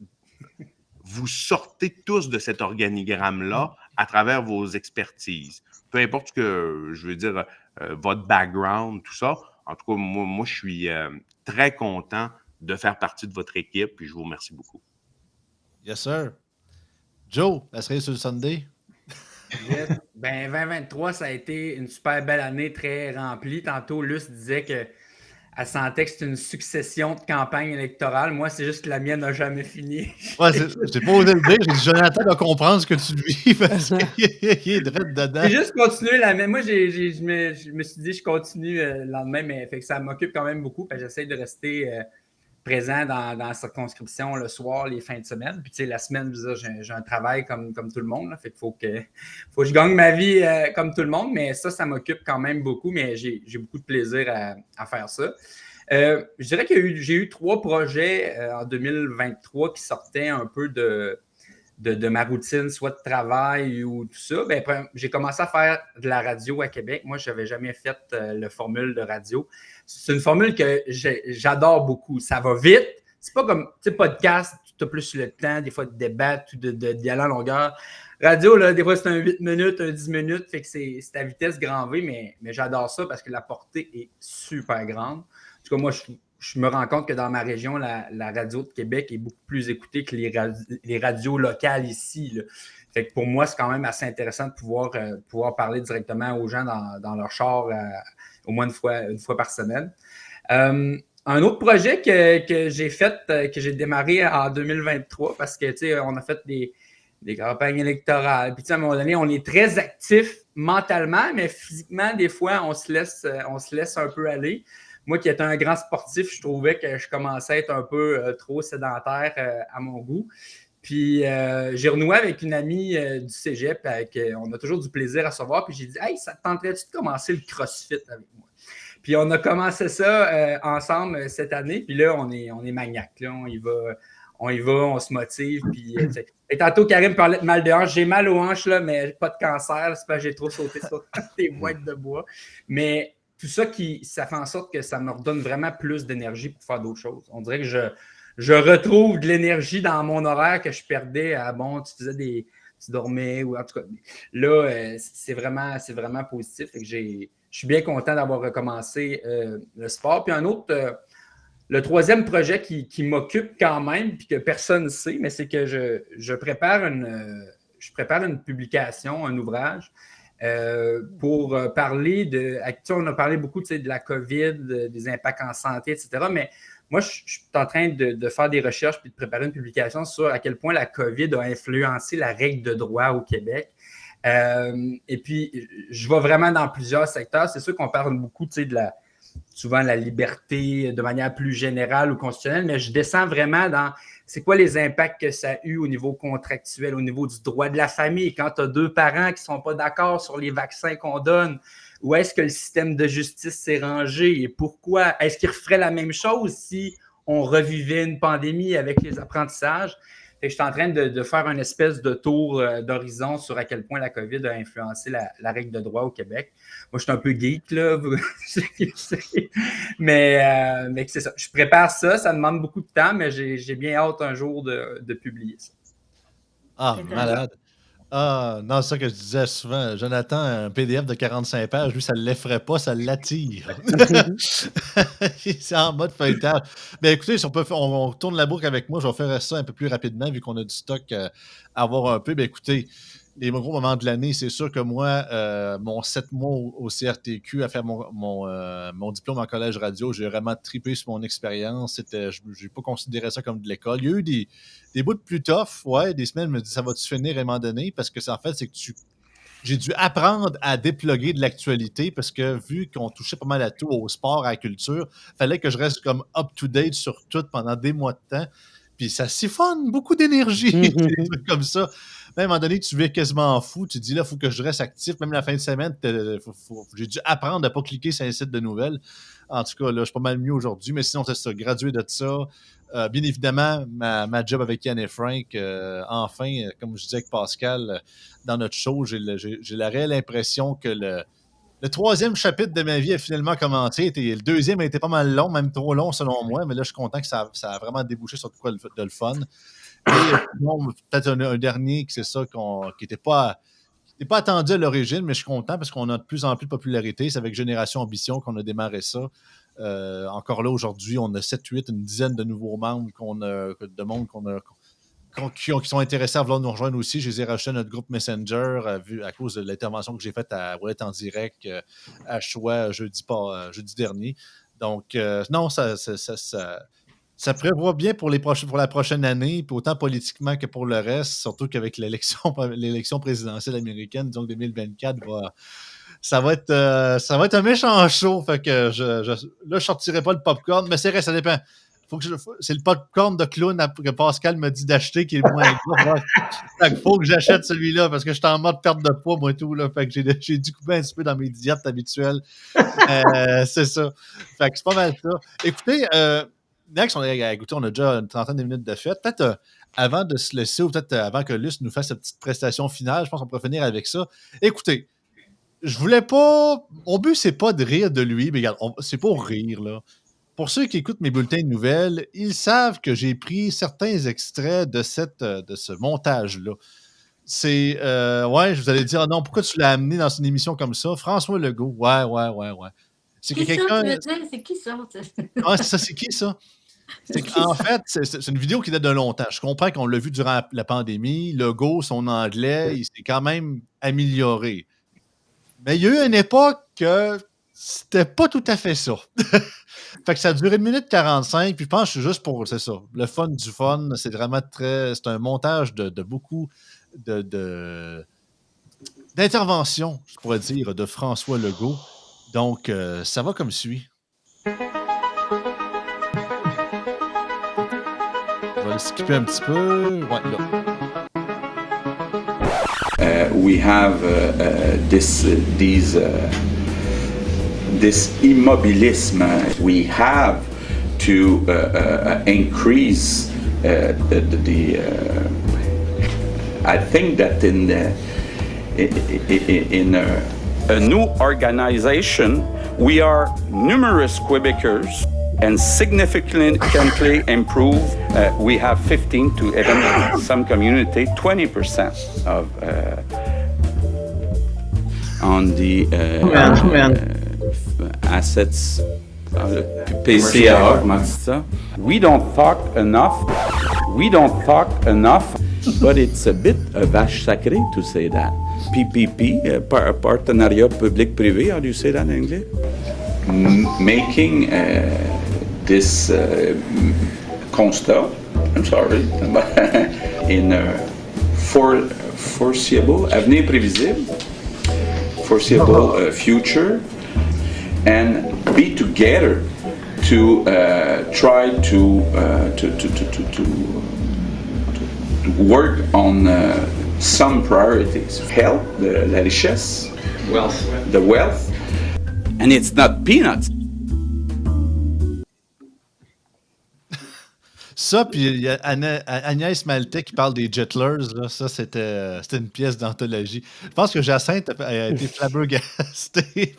sortez tous de cet organigramme-là à travers vos expertises. Peu importe ce que, je veux dire, votre background, tout ça. En tout cas, moi je suis très content de faire partie de votre équipe, puis je vous remercie beaucoup. Yes, sir. Joe, la série sur le Sunday? Yes. Ben, 2023, ça a été une super belle année, très remplie. Tantôt, Luce disait qu'elle sentait que c'était une succession de campagnes électorales. Moi, c'est juste que la mienne n'a jamais fini. Ouais, j'ai pas osé le dire. J'ai dit, Jonathan doit comprendre ce que tu vis parce qu'il est direct dedans. J'ai juste continué la même. Moi, je me suis dit, je continue le lendemain, mais fait que ça m'occupe quand même beaucoup. J'essaie de rester présent dans la circonscription le soir, les fins de semaine. Puis, tu sais, la semaine, j'ai un travail comme tout le monde. Là. Fait qu'il faut que je gagne ma vie comme tout le monde. Mais ça m'occupe quand même beaucoup. Mais j'ai beaucoup de plaisir à faire ça. Je dirais que j'ai eu 3 projets en 2023 qui sortaient un peu de ma routine, soit de travail ou tout ça. Ben, j'ai commencé à faire de la radio à Québec. Moi, je n'avais jamais fait le formule de radio. C'est une formule que j'adore beaucoup. Ça va vite. C'est pas comme, tu sais, podcast, tu as plus le temps, des fois, de débattre ou d'y aller en longueur. Radio, là, des fois, c'est un 8 minutes, un 10 minutes. Fait que c'est à vitesse grand V, mais j'adore ça parce que la portée est super grande. En tout cas, moi, je me rends compte que dans ma région, la radio de Québec est beaucoup plus écoutée que les radios locales ici. Là. Fait que pour moi, c'est quand même assez intéressant de pouvoir parler directement aux gens dans leur char au moins une fois par semaine. Un autre projet que j'ai fait, que j'ai démarré en 2023, parce que, tu sais, on a fait des campagnes électorales. Puis, tu sais, à un moment donné, on est très actif mentalement, mais physiquement, des fois, on se laisse un peu aller. Moi qui étais un grand sportif, je trouvais que je commençais à être un peu trop sédentaire à mon goût. Puis j'ai renoué avec une amie du cégep, on a toujours du plaisir à se voir. Puis j'ai dit, hey, ça te tenterait-tu de commencer le CrossFit avec moi? Puis on a commencé ça ensemble cette année. Puis là, on est maniaque. Là, on y va, on se motive. Puis et tantôt, Karim parlait de mal de hanche. J'ai mal aux hanches, là, mais pas de cancer. C'est parce que j'ai trop sauté sur tes boîtes de bois. Mais tout ça, ça fait en sorte que ça me redonne vraiment plus d'énergie pour faire d'autres choses. On dirait que je retrouve de l'énergie dans mon horaire que je perdais à, tu dormais ou en tout cas. Là, c'est vraiment positif. Fait que je suis bien content d'avoir recommencé le sport. Puis un autre, le troisième projet qui m'occupe quand même, puis que personne ne sait, mais c'est que je prépare une publication, un ouvrage. Pour parler on a parlé beaucoup de la COVID, des impacts en santé, etc. Mais moi, je suis en train de faire des recherches puis de préparer une publication sur à quel point la COVID a influencé la règle de droit au Québec. Et puis, je vais vraiment dans plusieurs secteurs. C'est sûr qu'on parle beaucoup souvent la liberté de manière plus générale ou constitutionnelle, mais je descends vraiment dans c'est quoi les impacts que ça a eu au niveau contractuel, au niveau du droit de la famille, quand tu as 2 parents qui ne sont pas d'accord sur les vaccins qu'on donne, où est-ce que le système de justice s'est rangé et pourquoi? Est-ce qu'il referait la même chose si on revivait une pandémie avec les apprentissages? Et je suis en train de faire une espèce de tour d'horizon sur à quel point la COVID a influencé la règle de droit au Québec. Moi, je suis un peu geek, là. mais c'est ça. Je prépare ça demande beaucoup de temps, mais j'ai bien hâte un jour de publier ça. Ah, malade. Ah, non, c'est ça que je disais souvent. Jonathan, un PDF de 45 pages, lui, ça ne l'effraie pas, ça l'attire. C'est en mode feuilletage. Mais écoutez, si on retourne la boucle avec moi, je vais faire ça un peu plus rapidement, vu qu'on a du stock à avoir un peu. Ben écoutez, les gros moments de l'année, c'est sûr que moi, mon 7 mois au CRTQ à faire mon diplôme en collège radio, j'ai vraiment trippé sur mon expérience. Je n'ai pas considéré ça comme de l'école. Il y a eu des bouts de plus tough, ouais, des semaines, je me dis, ça va-tu finir à un moment donné? Parce que en fait, c'est que j'ai dû apprendre à déploguer de l'actualité parce que vu qu'on touchait pas mal à tout, au sport, à la culture, il fallait que je reste comme up-to-date sur tout pendant des mois de temps. Puis ça siphonne beaucoup d'énergie, des trucs comme ça. Même à un moment donné, tu vis quasiment fou. Tu te dis là, il faut que je reste actif. Même la fin de semaine, j'ai dû apprendre à ne pas cliquer sur un site de nouvelles. En tout cas, là, je suis pas mal mieux aujourd'hui. Mais sinon, c'est ça, gradué de ça. Bien évidemment, ma job avec Yann et Frank, enfin, comme je disais avec Pascal, dans notre show, j'ai la réelle impression que le troisième chapitre de ma vie a finalement commencé. Le deuxième a été pas mal long, même trop long selon moi, mais là, je suis content que ça a vraiment débouché sur quoi de le fun. Et peut-être un dernier, c'est ça, qui n'était pas attendu à l'origine, mais je suis content parce qu'on a de plus en plus de popularité. C'est avec Génération Ambition qu'on a démarré ça. Encore là, aujourd'hui, on a 7, 8, une dizaine de nouveaux membres de monde qui sont intéressés à vouloir nous rejoindre aussi. Je les ai rajoutés à notre groupe Messenger à cause de l'intervention que j'ai faite à Roulette en direct à Choix jeudi dernier. Donc, non, ça prévoit bien pour la prochaine année, puis autant politiquement que pour le reste, surtout qu'avec l'élection présidentielle américaine, donc 2024, ça va être un méchant show. Fait que là, je sortirai pas le popcorn, mais c'est vrai, ça dépend. C'est le popcorn de clown que Pascal me dit d'acheter qui est le moins gros. Il faut que j'achète celui-là parce que je suis en mode perte de poids, moi, tout. Là. Fait que j'ai dû couper un petit peu dans mes diètes habituelles. C'est ça. Fait que c'est pas mal ça. Écoutez, next, on a déjà une trentaine de minutes de fête. Peut-être avant de se laisser ou peut-être avant que Luce nous fasse sa petite prestation finale, je pense qu'on pourrait finir avec ça. Écoutez, je voulais pas. Mon but, c'est pas de rire de lui, mais regarde, c'est pour rire, là. Pour ceux qui écoutent mes bulletins de nouvelles, ils savent que j'ai pris certains extraits de ce montage-là. C'est. Ouais, je vous allez dire, non, pourquoi tu l'as amené dans une émission comme ça? François Legault. Ouais. C'est que quelqu'un. C'est qui ça? Ah, c'est ça, c'est qui ça? En fait, c'est une vidéo qui date de longtemps. Je comprends qu'on l'a vu durant la pandémie. Legault, son anglais, il s'est quand même amélioré. Mais il y a eu une époque que c'était pas tout à fait ça. Fait que ça a duré 1 minute 45, puis je pense que c'est juste pour, c'est ça, le fun du fun. C'est vraiment c'est un montage de beaucoup d'interventions, je pourrais dire, de François Legault. Donc, ça va comme suit. Je vais le skipper un petit peu. Ouais, là. We have this immobilism. We have to increase I think that in a new organization, we are numerous Quebecers and significantly improve. We have 15 to even some community 20% of on the assets. PCA. We don't talk enough. But it's a bit vache sacré to say that. PPP, partenariat public-privé, how do you say that in English? Making this constat, I'm sorry, in a foreseeable, avenir prévisible, foreseeable future, and be together to try to work on some priorities. Health, la richesse, the wealth, and it's not peanuts. Ça, puis il y a Agnès Maltais qui parle des Jetlers, là, ça c'était une pièce d'anthologie. Je pense que Jacinthe a été flabbergastée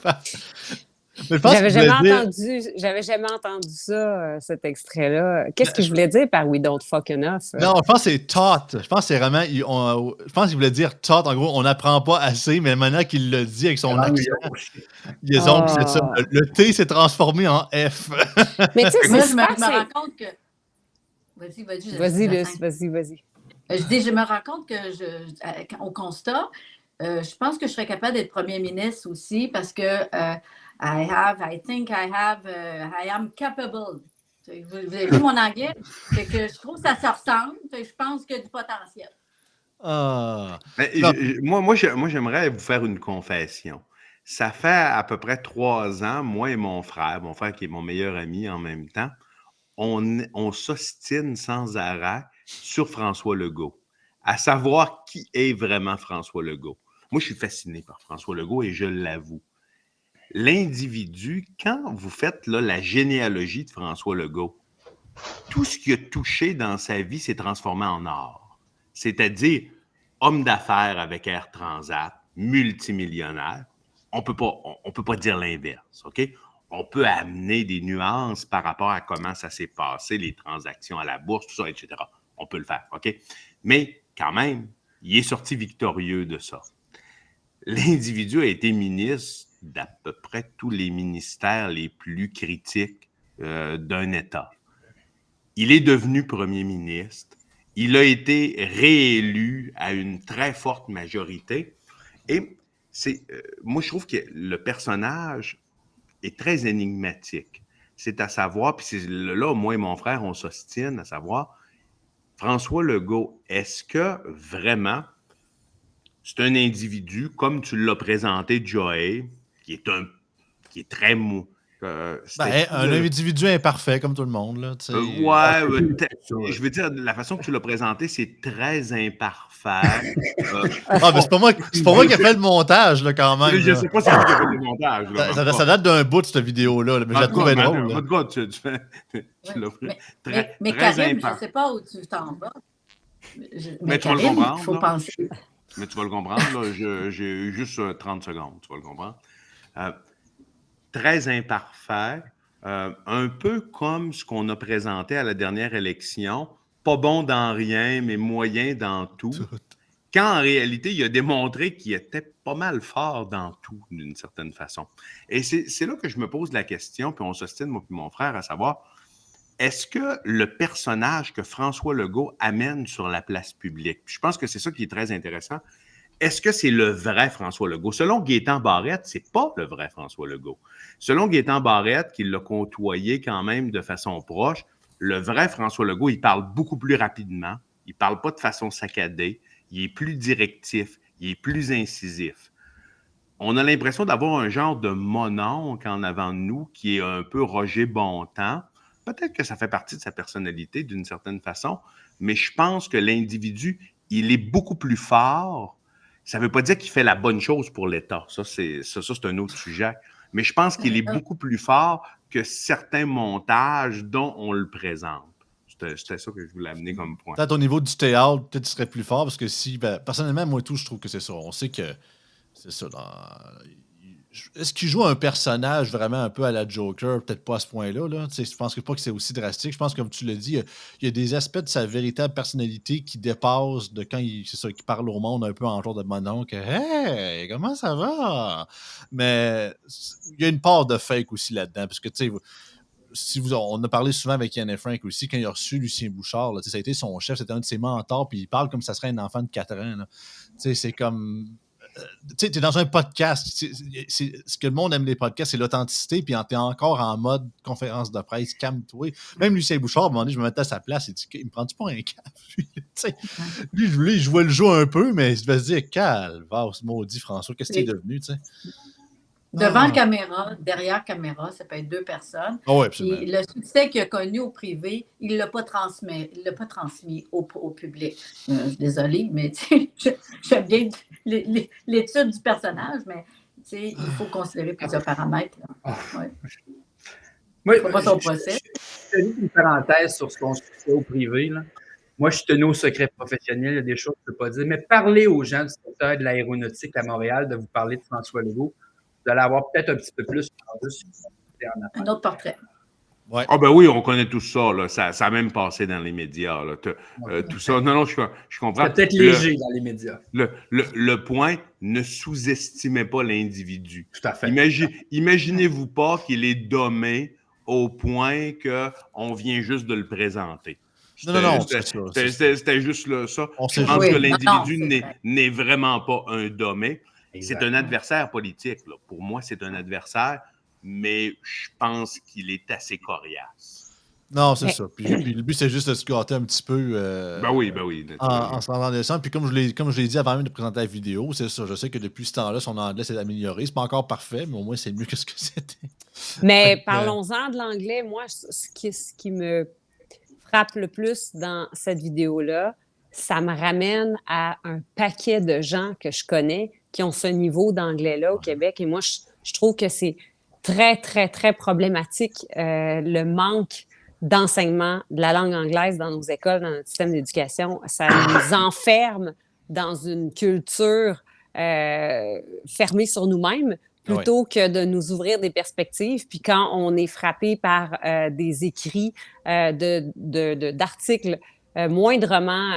Mais je pense J'avais qu'il voulait jamais dire- entendu, j'avais jamais entendu ça, cet extrait-là. Qu'est-ce que je voulais dire par We Don't Fuck Enough? Non, je pense que c'est taught. Je pense que c'est vraiment. Je pense qu'il voulait dire taught. En gros, on n'apprend pas assez, mais maintenant qu'il le dit avec son accent, ils ont c'est ça. Le T s'est transformé en F. Mais tu sais, Moi, c'est je me super rends simple. compte que. Vas-y. Vas-y, Luce, vas-y. Je me rends compte que au constat, je pense que je serais capable d'être premier ministre aussi parce que I am capable. Vous avez vu mon anglais? C'est que je trouve que ça se ressemble. Je pense qu'il y a du potentiel. Ah. Moi, j'aimerais vous faire une confession. Ça fait à peu près 3 ans, moi et mon frère qui est mon meilleur ami en même temps, on s'ostine sans arrêt sur François Legault, à savoir qui est vraiment François Legault. Moi, je suis fasciné par François Legault et je l'avoue. L'individu, quand vous faites là, la généalogie de François Legault, tout ce qu'il a touché dans sa vie s'est transformé en or. C'est-à-dire, homme d'affaires avec Air Transat, multimillionnaire. On peut pas dire l'inverse, OK? On peut amener des nuances par rapport à comment ça s'est passé, les transactions à la bourse, tout ça, etc. On peut le faire, OK? Mais quand même, il est sorti victorieux de ça. L'individu a été ministre d'à peu près tous les ministères les plus critiques d'un État. Il est devenu premier ministre. Il a été réélu à une très forte majorité. Et moi, je trouve que le personnage est très énigmatique. C'est à savoir, puis c'est là, moi et mon frère, on s'ostine, à savoir, François Legault, est-ce que vraiment c'est un individu, comme tu l'as présenté, Joey, qui est très mou. Un individu imparfait, comme tout le monde. Là, je veux dire, la façon que tu l'as présenté, c'est très imparfait. Mais c'est pas moi qui a fait le montage, là, quand même. Je sais pas si c'est moi qui a fait le montage. Là, ça date d'un bout de cette vidéo-là, mais je la trouvais drôle. Mais Karim, je ne sais pas où tu t'en vas. Mais tu vas le comprendre. Il faut penser. Mais tu vas le comprendre, là, j'ai juste 30 secondes, tu vas le comprendre. Très imparfait, un peu comme ce qu'on a présenté à la dernière élection, pas bon dans rien, mais moyen dans tout. Quand en réalité, il a démontré qu'il était pas mal fort dans tout, d'une certaine façon. Et c'est là que je me pose la question, puis on s'ostine, moi et mon frère, à savoir, est-ce que le personnage que François Legault amène sur la place publique, je pense que c'est ça qui est très intéressant, est-ce que c'est le vrai François Legault? Selon Gaétan Barrette, c'est pas le vrai François Legault. Selon Gaétan Barrette, qui l'a côtoyé quand même de façon proche, le vrai François Legault, il parle beaucoup plus rapidement, il parle pas de façon saccadée, il est plus directif, il est plus incisif. On a l'impression d'avoir un genre de mononcle en avant de nous qui est un peu Roger Bontemps. Peut-être que ça fait partie de sa personnalité d'une certaine façon, mais je pense que l'individu, il est beaucoup plus fort. Ça ne veut pas dire qu'il fait la bonne chose pour l'État. Ça, c'est un autre sujet. Mais je pense qu'il est beaucoup plus fort que certains montages dont on le présente. C'était ça que je voulais amener comme point. Peut-être au niveau du théâtre, peut-être qu'il serait plus fort, parce que personnellement, moi tout, je trouve que c'est ça. On sait que c'est ça. Est-ce qu'il joue un personnage vraiment un peu à la Joker? Peut-être pas à ce point-là. Là. Je pense pas que c'est aussi drastique. Je pense que, comme tu l'as dit, il y a des aspects de sa véritable personnalité qui dépassent de quand il parle au monde un peu en genre de mononcle. Hey, comment ça va? Mais il y a une part de fake aussi là-dedans. Parce que, tu sais, on a parlé souvent avec Yann et Frank aussi, quand il a reçu Lucien Bouchard, là, ça a été son chef, c'était un de ses mentors, puis il parle comme ça serait un enfant de 4 ans. Là. C'est comme... Tu sais, t'es dans un podcast. Ce que le monde aime les podcasts, c'est l'authenticité, puis t'es encore en mode conférence de presse, calme-toi. Même Lucien Bouchard, à un moment donné, je me mettais à sa place, il dit, il me prend-tu pas un café? Lui, il jouait le jeu un peu, mais il devait se dire, calme, ce maudit François, qu'est-ce qu'il est devenu, tu sais? Devant caméra, derrière caméra, ça peut être 2 personnes. Oui, absolument. Et le succès qu'il a connu au privé, il ne l'a pas transmis au public. Je suis désolée, mais j'aime bien l'étude du personnage, mais il faut considérer plusieurs paramètres. Ouais. Moi, faut pas son procès. Je te dis une parenthèse sur ce qu'on se fait au privé. Là. Moi, je suis tenu au secret professionnel, il y a des choses que je ne peux pas dire, mais parlez aux gens du secteur de l'aéronautique à Montréal de vous parler de François Legault. allez avoir peut-être un petit peu plus. Un autre portrait. Ouais. Ah ben oui, on connaît tout ça, là. Ça a même passé dans les médias. Là. Tout ça. Non, je comprends. C'est peut-être léger dans les médias. Le point, ne sous-estimez pas l'individu. Tout à fait. Imaginez-vous pas qu'il est dommé au point qu'on vient juste de le présenter. Non, c'était juste ça. Je pense Oui. que l'individu Non, c'est vrai. n'est vraiment pas un dommé. Exact. C'est un adversaire politique. Là. Pour moi, c'est un adversaire, mais je pense qu'il est assez coriace. Non, c'est ça. Puis le but, c'est juste de se gâter un petit peu Ben oui. en se rendant descendre. Puis comme je l'ai dit avant même de présenter la vidéo, c'est ça. Je sais que depuis ce temps-là, son anglais s'est amélioré. C'est pas encore parfait, mais au moins, c'est mieux que ce que c'était. Mais parlons-en de l'anglais. Moi, ce qui me frappe le plus dans cette vidéo-là, ça me ramène à un paquet de gens que je connais qui ont ce niveau d'anglais-là au Québec. Et moi, je trouve que c'est très, très, très problématique le manque d'enseignement de la langue anglaise dans nos écoles, dans notre système d'éducation. Ça nous enferme dans une culture fermée sur nous-mêmes plutôt que de nous ouvrir des perspectives. Puis quand on est frappé par des écrits d'articles moindrement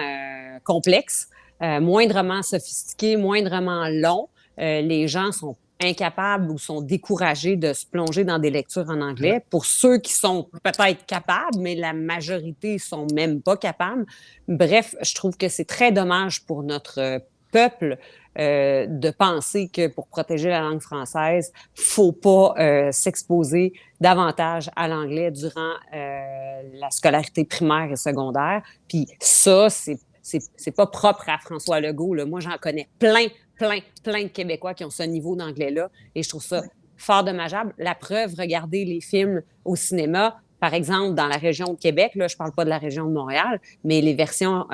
complexes, moindrement sophistiqués, moindrement longs, les gens sont incapables ou sont découragés de se plonger dans des lectures en anglais. Pour ceux qui sont peut-être capables, mais la majorité sont même pas capables. Bref, je trouve que c'est très dommage pour notre peuple de penser que pour protéger la langue française, faut pas s'exposer davantage à l'anglais durant la scolarité primaire et secondaire. Puis ça, c'est pas propre à François Legault. Là. Moi, j'en connais plein de Québécois qui ont ce niveau d'anglais-là et je trouve ça fort dommageable. La preuve, regardez les films au cinéma. Par exemple, dans la région de Québec, là, je ne parle pas de la région de Montréal, mais les versions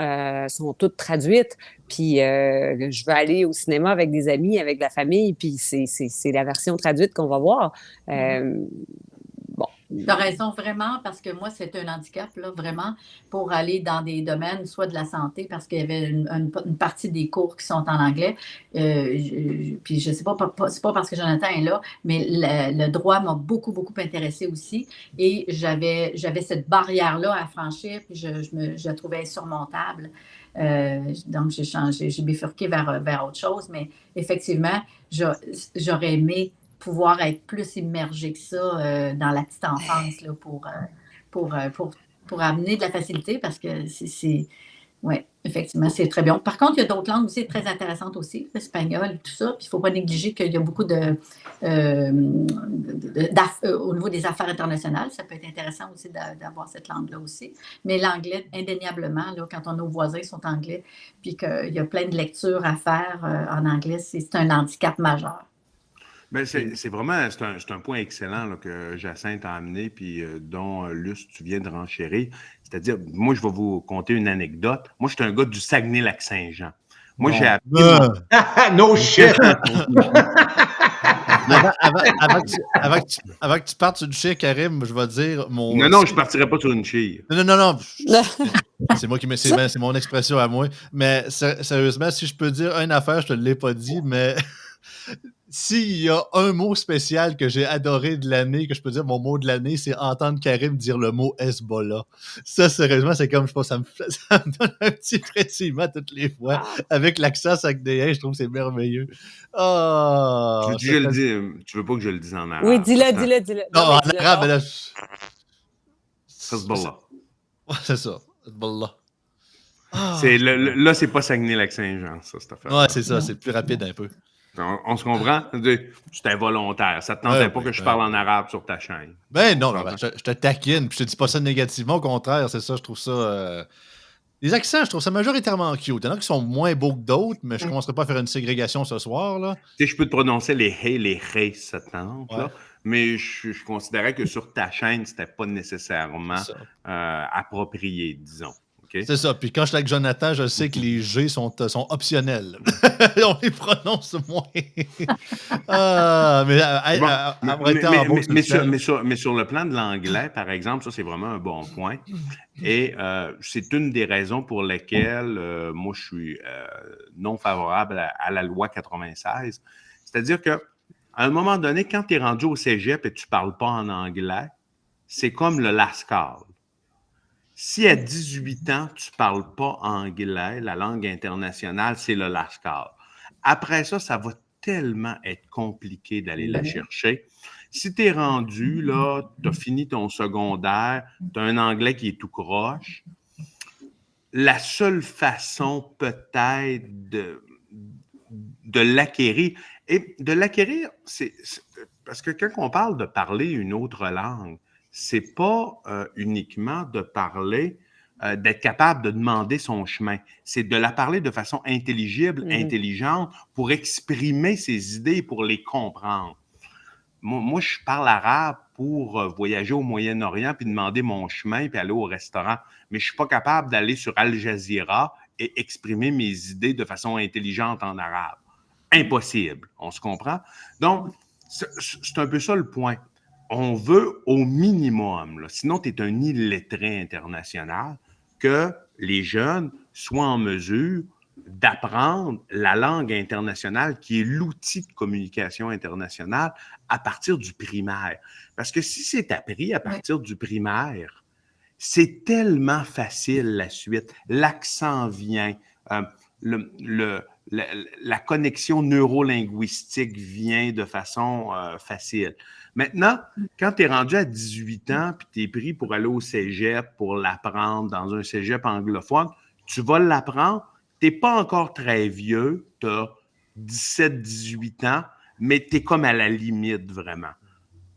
sont toutes traduites. Puis je vais aller au cinéma avec des amis, avec la famille, puis c'est la version traduite qu'on va voir. Bon. Tu as raison vraiment, parce que moi, c'est un handicap, là, vraiment, pour aller dans des domaines, soit de la santé, parce qu'il y avait une partie des cours qui sont en anglais. Puis je ne sais pas, c'est pas parce que Jonathan est là, mais le droit m'a beaucoup, beaucoup intéressée aussi. Et j'avais cette barrière-là à franchir, puis je la trouvais insurmontable. Donc, j'ai bifurqué vers autre chose, mais effectivement, j'aurais aimé pouvoir être plus immergé que ça dans la petite enfance là, pour amener de la facilité parce que oui, effectivement, c'est très bien. Par contre, il y a d'autres langues aussi très intéressantes aussi, l'espagnol, tout ça. Puis il ne faut pas négliger qu'il y a beaucoup au niveau des affaires internationales. Ça peut être intéressant aussi d'avoir cette langue-là aussi. Mais l'anglais, indéniablement, là, quand nos voisins sont anglais, puis qu'il y a plein de lectures à faire en anglais, c'est un handicap majeur. Ben c'est vraiment un point excellent là, que Jacinthe a amené, puis dont Luce, tu viens de renchérir. C'est-à-dire, moi, je vais vous conter une anecdote. Moi, je suis un gars du Saguenay-Lac-Saint-Jean. Moi, j'ai appris... No shit! Avant que tu partes sur une chire, Karim, je vais dire mon... Non, je ne partirai pas sur une chire. Non. C'est moi c'est mon expression à moi. Mais sérieusement, si je peux dire une affaire, je ne te l'ai pas dit, mais... S'il y a un mot spécial que j'ai adoré de l'année, que je peux dire mon mot de l'année, c'est entendre Karim dire le mot Hezbollah. Ça, sérieusement, c'est comme, je pense, ça me donne un petit frétillement toutes les fois. Avec l'accent saguenayen, je trouve que c'est merveilleux. Oh, tu veux pas que je le dise en arabe? Oui, dis-le. Non, en arabe, mais là... Hezbollah. Ouais, c'est ça. Hezbollah. Là, c'est pas Saguenay-Lac-Saint-Jean, ça, cette affaire. Ouais, c'est ça, c'est plus rapide un peu. On se comprend? C'était volontaire. Ça te tentait pas que je parle en arabe sur ta chaîne. Ben non, je te taquine, puis je te dis pas ça négativement, au contraire, c'est ça, je trouve ça... Les accents, je trouve ça majoritairement cute. Il y en a qui sont moins beaux que d'autres, mais je ne commencerai pas à faire une ségrégation ce soir, là. Tu sais, je peux te prononcer les hé, les ré, ça te tente, là, mais je considérais que sur ta chaîne, c'était pas nécessairement approprié, disons. Okay. C'est ça. Puis quand je suis avec Jonathan, je sais que les G sont optionnels. On les prononce moins. Mais sur le plan de l'anglais, par exemple, ça, c'est vraiment un bon point. Et c'est une des raisons pour lesquelles moi, je suis non favorable à la loi 96. C'est-à-dire que À un moment donné, quand tu es rendu au cégep et tu ne parles pas en anglais, c'est comme le Lascar. Si à 18 ans, tu ne parles pas anglais, la langue internationale, c'est le Lascar. Après ça, ça va tellement être compliqué d'aller la chercher. Si tu es rendu, là, tu as fini ton secondaire, tu as un anglais qui est tout croche, la seule façon peut-être de l'acquérir, et de l'acquérir, c'est parce que quand on parle de parler une autre langue, c'est pas uniquement de parler, d'être capable de demander son chemin. C'est de la parler de façon intelligible, intelligente, pour exprimer ses idées, pour les comprendre. Moi, je parle arabe pour voyager au Moyen-Orient puis demander mon chemin puis aller au restaurant. Mais je ne suis pas capable d'aller sur Al Jazeera et exprimer mes idées de façon intelligente en arabe. Impossible. On se comprend? Donc, c'est un peu ça le point. On veut au minimum, là, sinon tu es un illettré international, que les jeunes soient en mesure d'apprendre la langue internationale qui est l'outil de communication internationale à partir du primaire. Parce que si c'est appris à partir du primaire, c'est tellement facile la suite. L'accent vient, la connexion neurolinguistique vient de façon facile. Maintenant, quand tu es rendu à 18 ans puis tu es pris pour aller au cégep, pour l'apprendre dans un cégep anglophone, tu vas l'apprendre. Tu n'es pas encore très vieux, tu as 17-18 ans, mais tu es comme à la limite vraiment.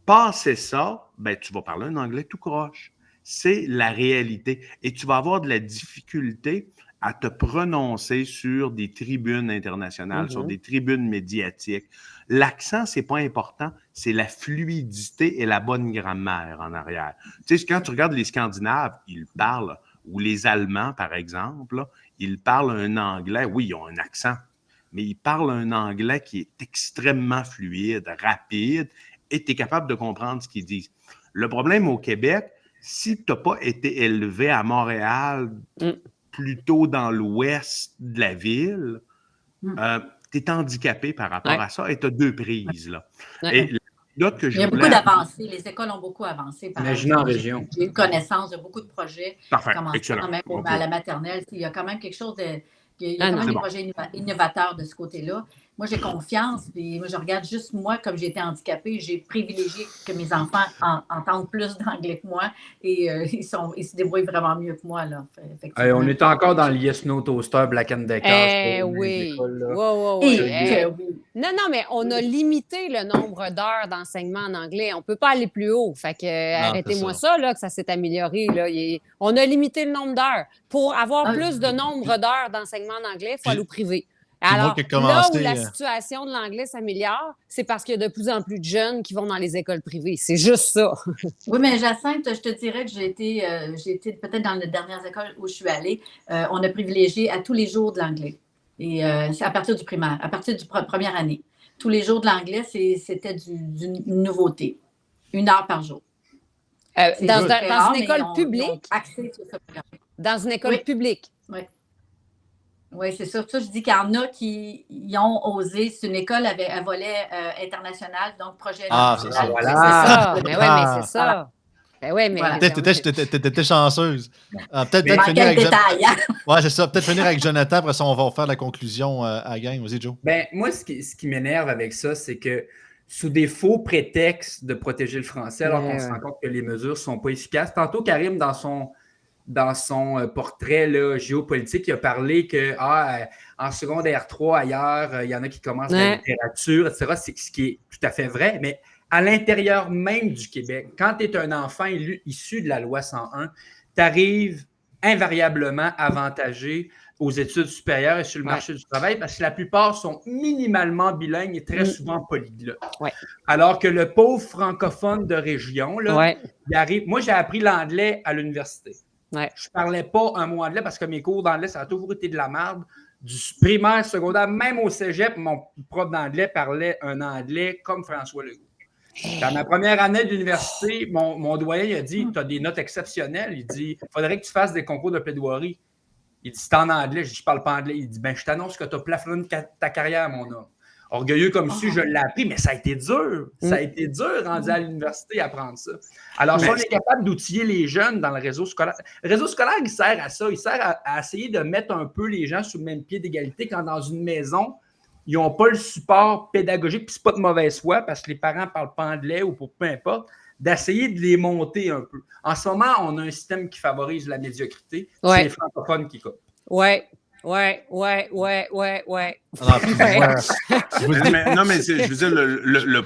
Passé ça, ben, tu vas parler un anglais tout croche. C'est la réalité. Et tu vas avoir de la difficulté à te prononcer sur des tribunes internationales, sur des tribunes médiatiques. L'accent, c'est pas important, c'est la fluidité et la bonne grammaire en arrière. Tu sais, quand tu regardes les Scandinaves, ils parlent, ou les Allemands, par exemple, là, ils parlent un anglais, oui, ils ont un accent, mais ils parlent un anglais qui est extrêmement fluide, rapide, et tu es capable de comprendre ce qu'ils disent. Le problème au Québec, si tu n'as pas été élevé à Montréal, plutôt dans l'ouest de la ville, tu es handicapé par rapport à ça et tu as deux prises. Là. Et l'autre que je Il y a beaucoup d'avancées. Les écoles ont beaucoup avancé. Imaginez en région. J'ai eu connaissance de beaucoup de projets. Parfait, excellent. Même à la maternelle, il y a quand même quelque chose de... Il y a quand même des projets innovateurs de ce côté-là. Moi, j'ai confiance, puis moi, je regarde juste moi, comme j'ai été handicapée, j'ai privilégié que mes enfants entendent plus d'anglais que moi et ils se débrouillent vraiment mieux que moi. Là, on est encore dans le Yes No Toaster, Black and Decker. Oui. Non, mais on a limité le nombre d'heures d'enseignement en anglais. On ne peut pas aller plus haut. Fait que arrêtez-moi ça, là, que ça s'est amélioré. Là. On a limité le nombre d'heures. Pour avoir plus de nombre d'heures d'enseignement en anglais, il faut aller au privé. Alors, là où la situation de l'anglais s'améliore, c'est parce qu'il y a de plus en plus de jeunes qui vont dans les écoles privées. C'est juste ça. Oui, mais Jacinthe, je te dirais que j'ai été peut-être dans les dernières écoles où je suis allée, on a privilégié à tous les jours de l'anglais. Et c'est à partir du primaire, à partir du première année. Tous les jours de l'anglais, c'était d'une nouveauté. 1 heure par jour. Dans une école publique? Dans une école publique? Oui. Oui, c'est sûr. Ça, je dis qu'il y en a qui ont osé. C'est une école avec un volet international, donc projet international. C'est ça. Mais oui, mais c'est ça. Ben oui, mais... Voilà. T'étais chanceuse. Peut-être finir avec détail, hein? Ouais, c'est ça. Peut-être finir avec Jonathan. Après ça, on va faire la conclusion à la gang. Vas-y, Joe. Ben, moi, ce qui m'énerve avec ça, c'est que sous des faux prétextes de protéger le français, alors qu'on se rend compte que les mesures ne sont pas efficaces. Tantôt, Karim, dans son portrait là, géopolitique, il a parlé que en secondaire 3 ailleurs, il y en a qui commencent la littérature, etc. C'est ce qui est tout à fait vrai, mais à l'intérieur même du Québec, quand tu es un enfant issu de la loi 101, tu arrives invariablement avantagé aux études supérieures et sur le marché du travail parce que la plupart sont minimalement bilingues et très souvent polyglottes. Alors que le pauvre francophone de région, là, il arrive... Moi, j'ai appris l'anglais à l'université. Je ne parlais pas un mot anglais parce que mes cours d'anglais, ça a toujours été de la merde. Du primaire, secondaire, même au cégep, mon prof d'anglais parlait un anglais comme François Legault. Dans ma première année d'université, mon doyen il a dit « Tu as des notes exceptionnelles. » Il dit « Il faudrait que tu fasses des concours de plaidoirie. » Il dit « C'est en anglais. » Je dis « Je ne parle pas anglais. » Il dit « Ben, je t'annonce que tu as plafonné ta carrière, mon homme. » orgueilleux comme si je l'ai appris, mais ça a été dur. Ça a été dur rendu à l'université à apprendre ça. Alors, si on est capable d'outiller les jeunes dans le réseau scolaire, le réseau scolaire, il sert à ça. Il sert à essayer de mettre un peu les gens sur le même pied d'égalité quand dans une maison, ils n'ont pas le support pédagogique, puis c'est pas de mauvaise foi parce que les parents ne parlent pas anglais ou pour peu importe, d'essayer de les monter un peu. En ce moment, on a un système qui favorise la médiocrité. C'est les francophones qui coupent. Ouais. Non, mais je veux dire, le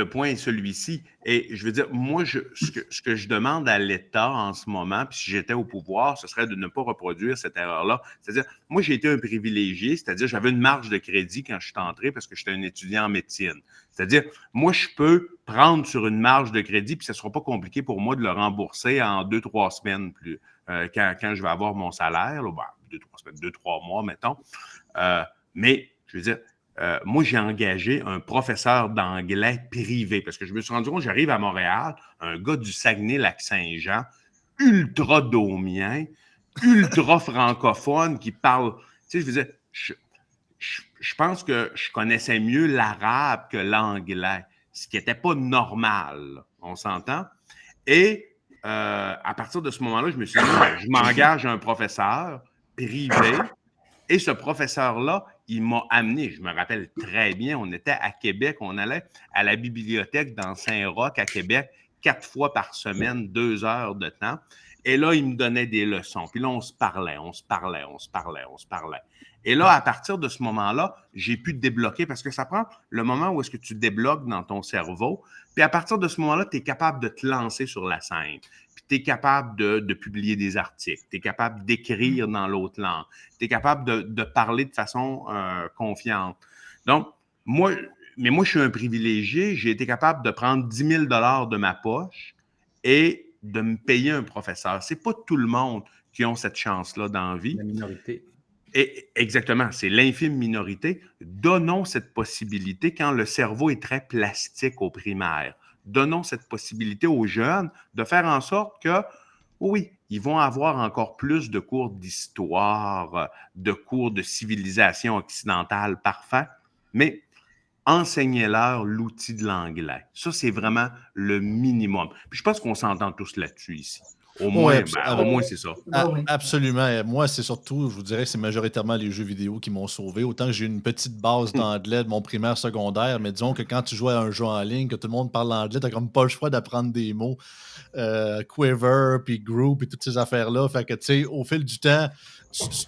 point est celui-ci. Et je veux dire, moi, ce que je demande à l'État en ce moment, puis si j'étais au pouvoir, ce serait de ne pas reproduire cette erreur-là. C'est-à-dire, moi, j'ai été un privilégié, c'est-à-dire, j'avais une marge de crédit quand je suis entré parce que j'étais un étudiant en médecine. C'est-à-dire, moi, je peux prendre sur une marge de crédit, puis ce ne sera pas compliqué pour moi de le rembourser en 2-3 semaines plus. Quand je vais avoir mon salaire, 2-3 semaines, 2-3 mois, mettons. Mais, je veux dire, moi, j'ai engagé un professeur d'anglais privé parce que je me suis rendu compte, j'arrive à Montréal, un gars du Saguenay-Lac-Saint-Jean, ultra domien, ultra francophone, qui parle, tu sais, je veux dire, je pense que je connaissais mieux l'arabe que l'anglais, ce qui n'était pas normal, on s'entend. Et à partir de ce moment-là, je me suis dit, je m'engage à un professeur privé et ce professeur-là, il m'a amené, je me rappelle très bien, on était à Québec, on allait à la bibliothèque dans Saint-Roch à Québec 4 fois par semaine, 2 heures de temps. Et là, il me donnait des leçons. Puis là, on se parlait. Et là, à partir de ce moment-là, j'ai pu débloquer parce que ça prend le moment où est-ce que tu débloques dans ton cerveau. Puis à partir de ce moment-là, tu es capable de te lancer sur la scène. Puis tu es capable de publier des articles. Tu es capable d'écrire dans l'autre langue. Tu es capable de parler de façon confiante. Donc, moi, je suis un privilégié. J'ai été capable de prendre 10 000 $ de ma poche et de me payer un professeur. C'est pas tout le monde qui ont cette chance-là dans la vie. La minorité. Et exactement, c'est l'infime minorité. Donnons cette possibilité quand le cerveau est très plastique au primaire. Donnons cette possibilité aux jeunes de faire en sorte que, oui, ils vont avoir encore plus de cours d'histoire, de cours de civilisation occidentale parfait, mais enseignez-leur l'outil de l'anglais. Ça, c'est vraiment le minimum. Puis je pense qu'on s'entend tous là-dessus ici. Au moins, c'est ça. Absolument. Moi, c'est surtout, je vous dirais que c'est majoritairement les jeux vidéo qui m'ont sauvé. Autant que j'ai une petite base d'anglais de mon primaire, secondaire, mais disons que quand tu joues à un jeu en ligne, que tout le monde parle anglais, t'as comme pas le choix d'apprendre des mots. Quiver, puis Group, et toutes ces affaires-là. Fait que, tu sais, au fil du temps,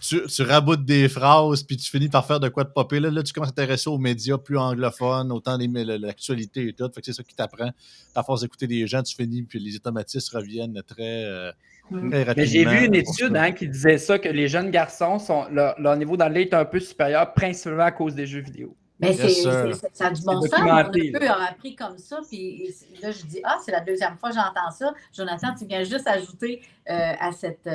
tu raboutes des phrases, puis tu finis par faire de quoi de popper. Là, tu commences à t'intéresser aux médias plus anglophones, autant l'actualité et tout. Fait que c'est ça qui t'apprend. À force d'écouter des gens, tu finis, puis les automatismes reviennent très rapidement. Mais j'ai vu une étude qui disait ça, que les jeunes garçons, leur niveau d'anglais est un peu supérieur, principalement à cause des jeux vidéo. Mais ça a du bon sens. Mon neveu a appris comme ça. Puis là, je dis, c'est la deuxième fois que j'entends ça. Jonathan, tu viens juste ajouter à cette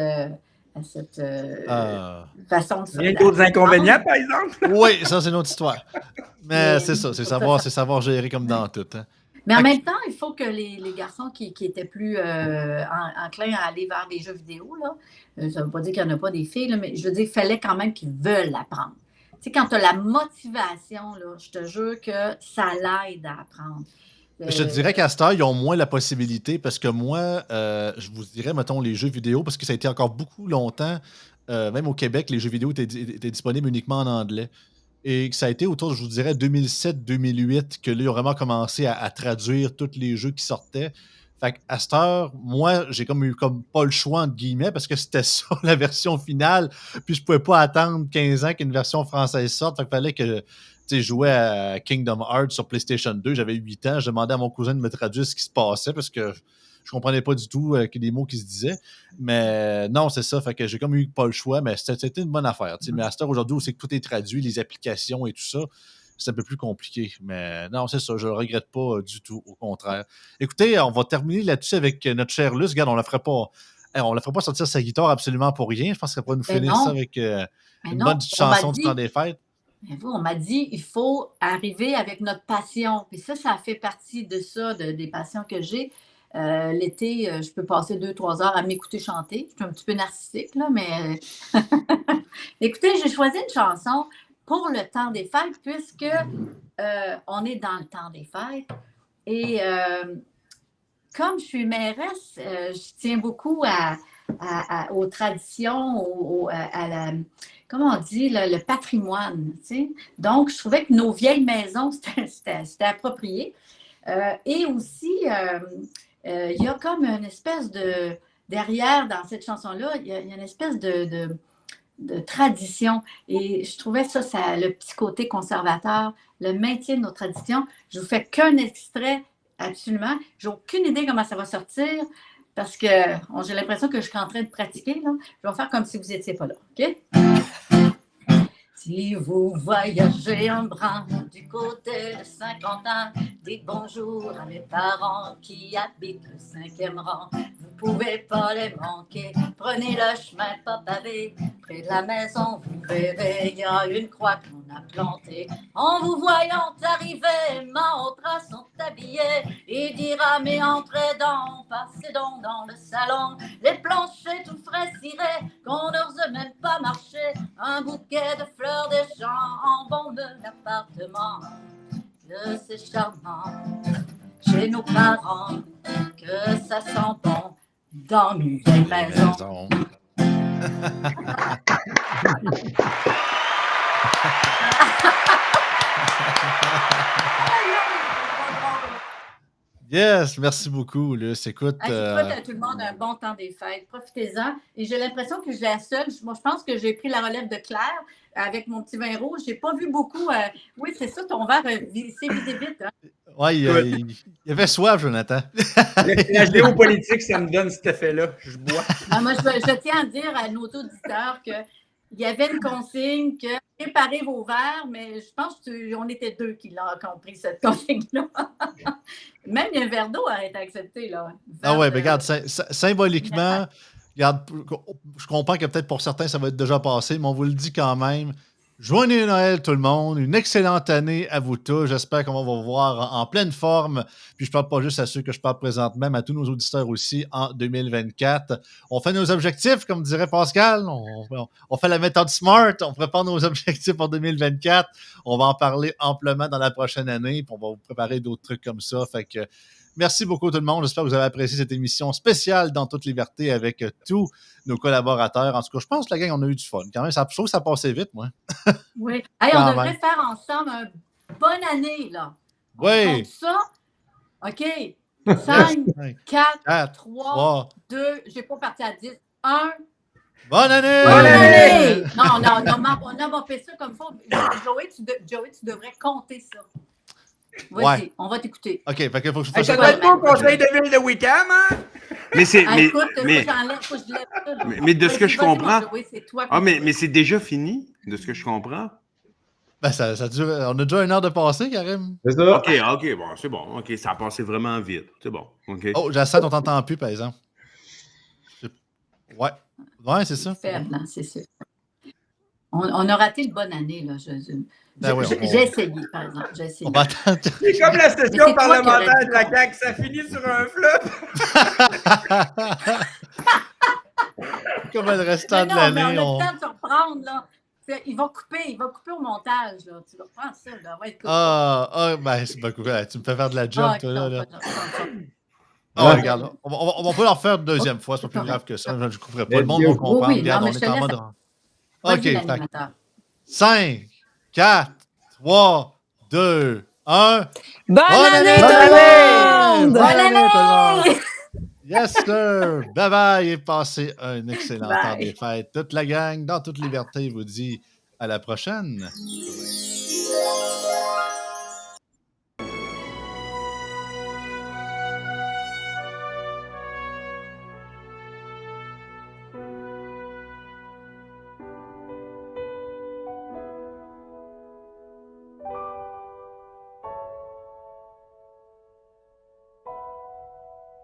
façon de... Il y a d'autres inconvénients, par exemple? Oui, ça, c'est une autre histoire. Mais c'est ça, c'est savoir gérer comme dans tout. Hein. Mais en même temps, il faut que les garçons qui étaient plus enclins à aller vers des jeux vidéo, là, ça ne veut pas dire qu'il n'y en a pas des filles, là, mais je veux dire, il fallait quand même qu'ils veulent apprendre. Tu sais, quand tu as la motivation, là, je te jure que ça l'aide à apprendre. Je te dirais qu'à cette heure, ils ont moins la possibilité parce que moi, je vous dirais, mettons, les jeux vidéo, parce que ça a été encore beaucoup longtemps, même au Québec, les jeux vidéo étaient disponibles uniquement en anglais. Et que ça a été autour, je vous dirais, 2007-2008 que là, ils ont vraiment commencé à traduire tous les jeux qui sortaient. Fait qu'à cette heure, moi, j'ai comme eu pas le choix, entre guillemets, parce que c'était ça, la version finale. Puis je pouvais pas attendre 15 ans qu'une version française sorte. Fait qu'il fallait que je jouais à Kingdom Hearts sur PlayStation 2. J'avais 8 ans. Je demandais à mon cousin de me traduire ce qui se passait parce que je comprenais pas du tout les mots qui se disaient. Mais non, c'est ça. Fait que j'ai comme eu pas le choix, mais c'était une bonne affaire. Mais à cette heure, aujourd'hui, où c'est que tout est traduit, les applications et tout ça, c'est un peu plus compliqué. Mais non, c'est ça, je ne regrette pas du tout, au contraire. Écoutez, on va terminer là-dessus avec notre cher Luce. Regarde, on ne la ferait pas sortir sa guitare absolument pour rien. Je pense qu'elle pourrait nous finir ça avec une bonne chanson du temps des fêtes. Mais vous, on m'a dit, il faut arriver avec notre passion. Puis ça fait partie de ça, des passions que j'ai. L'été, je peux passer 2-3 heures à m'écouter chanter. Je suis un petit peu narcissique, là, mais... Écoutez, j'ai choisi une chanson, pour le temps des fêtes, puisque on est dans le temps des fêtes. Et comme je suis mairesse, je tiens beaucoup aux traditions, comment on dit, le patrimoine. Tu sais? Donc, je trouvais que nos vieilles maisons, c'était approprié. Et aussi, il y a comme une espèce de... Derrière, dans cette chanson-là, il y a une espèce de tradition. Et je trouvais ça, le petit côté conservateur, le maintien de nos traditions. Je vous fais qu'un extrait, absolument. J'ai aucune idée comment ça va sortir parce que j'ai l'impression que je suis en train de pratiquer. Là. Je vais faire comme si vous n'étiez pas là. OK? Si vous voyagez en brin du côté de Saint-Quentin, dites bonjour à mes parents qui habitent le 5e rang. Vous pouvez pas les manquer, prenez le chemin pas pavé. Près de la maison, vous verrez, il y a une croix qu'on a plantée. En vous voyant arriver, Mantra sont habillés. Il dira, mais entrez donc, passez donc dans le salon. Les planchers tout frais cirés, qu'on n'ose même pas marcher. Un bouquet de fleurs des champs embaume l'appartement. Que c'est charmant chez nos parents, que ça sent bon dans une vieille maison. Yes, merci beaucoup, Luce. Écoute, Je souhaite à tout le monde un bon temps des fêtes. Profitez-en. Et j'ai l'impression que je suis la seule. Moi, je pense que j'ai pris la relève de Claire avec mon petit vin rouge. Je n'ai pas vu beaucoup. Oui, c'est ça, ton verre s'est vidé vite. Hein? Oui, il avait soif, Jonathan. La géopolitique, ça me donne cet effet-là. Je bois. Non, moi, je tiens à dire à nos auditeurs qu'il y avait une consigne que préparez vos verres, mais je pense qu'on était deux qui l'ont compris, cette consigne-là. Même il y a un verre d'eau a été accepté. Là. Ah ouais, mais regarde, symboliquement, regarde, je comprends que peut-être pour certains, ça va être déjà passé, mais on vous le dit quand même. Joyeux Noël tout le monde, une excellente année à vous tous. J'espère qu'on va vous voir en pleine forme. Puis je parle pas juste à ceux que je parle présentement, mais à tous nos auditeurs aussi en 2024. On fait nos objectifs, comme dirait Pascal. On fait la méthode SMART. On prépare nos objectifs pour 2024. On va en parler amplement dans la prochaine année. Puis on va vous préparer d'autres trucs comme ça. Fait que merci beaucoup tout le monde. J'espère que vous avez apprécié cette émission spéciale dans toute liberté avec tous nos collaborateurs. En tout cas, je pense que la gang, on a eu du fun. Quand même, je trouve que ça passait vite, moi. Oui. Hey, on devrait faire ensemble une bonne année, là. Oui. Ça, OK. 5, 4, 3, 2, j'ai pas parti à 10. 1. Bonne année! Bonne année! Non, on a moppé ça comme ça. Joey, tu devrais compter ça. Vas-y, on va t'écouter. OK, fait qu'il faut que je fasse ça doit être mon conseil de ville de week-end, hein? Mais c'est. Écoute, faut que je lève ça. Là. Mais de ce que je comprends. C'est toi mais c'est déjà fini, de ce que je comprends. Ben, ça dure. On a déjà 1 heure de passé, Karim. C'est ça. OK, bon, c'est bon. OK, ça a passé vraiment vite. C'est bon. OK. Oh, Jacinthe, on t'entend plus, par exemple. Ouais. Ouais, c'est ça. Non, c'est sûr. On a raté une bonne année, là. J'ai essayé, par exemple. On va attendre. C'est comme la session parlementaire de la CAQ, ça finit sur un flop. Comme le restant de l'année. On a le temps de se reprendre, là. Il va couper au montage, là. Tu vas prendre ça, là. Ben, tu me fais faire de la job, toi, là. Regarde, on peut leur faire une deuxième fois, c'est pas plus grave que ça. Je ne couperai pas. Le monde va comprendre. Regarde, on est en mode. OK, 5, 4, 3, 2, 1. Bonne année tout le monde! Bonne année tout le monde! Yes, sir! Bye bye et passez un excellent temps des fêtes. Toute la gang, dans toute liberté, vous dit à la prochaine. Bye.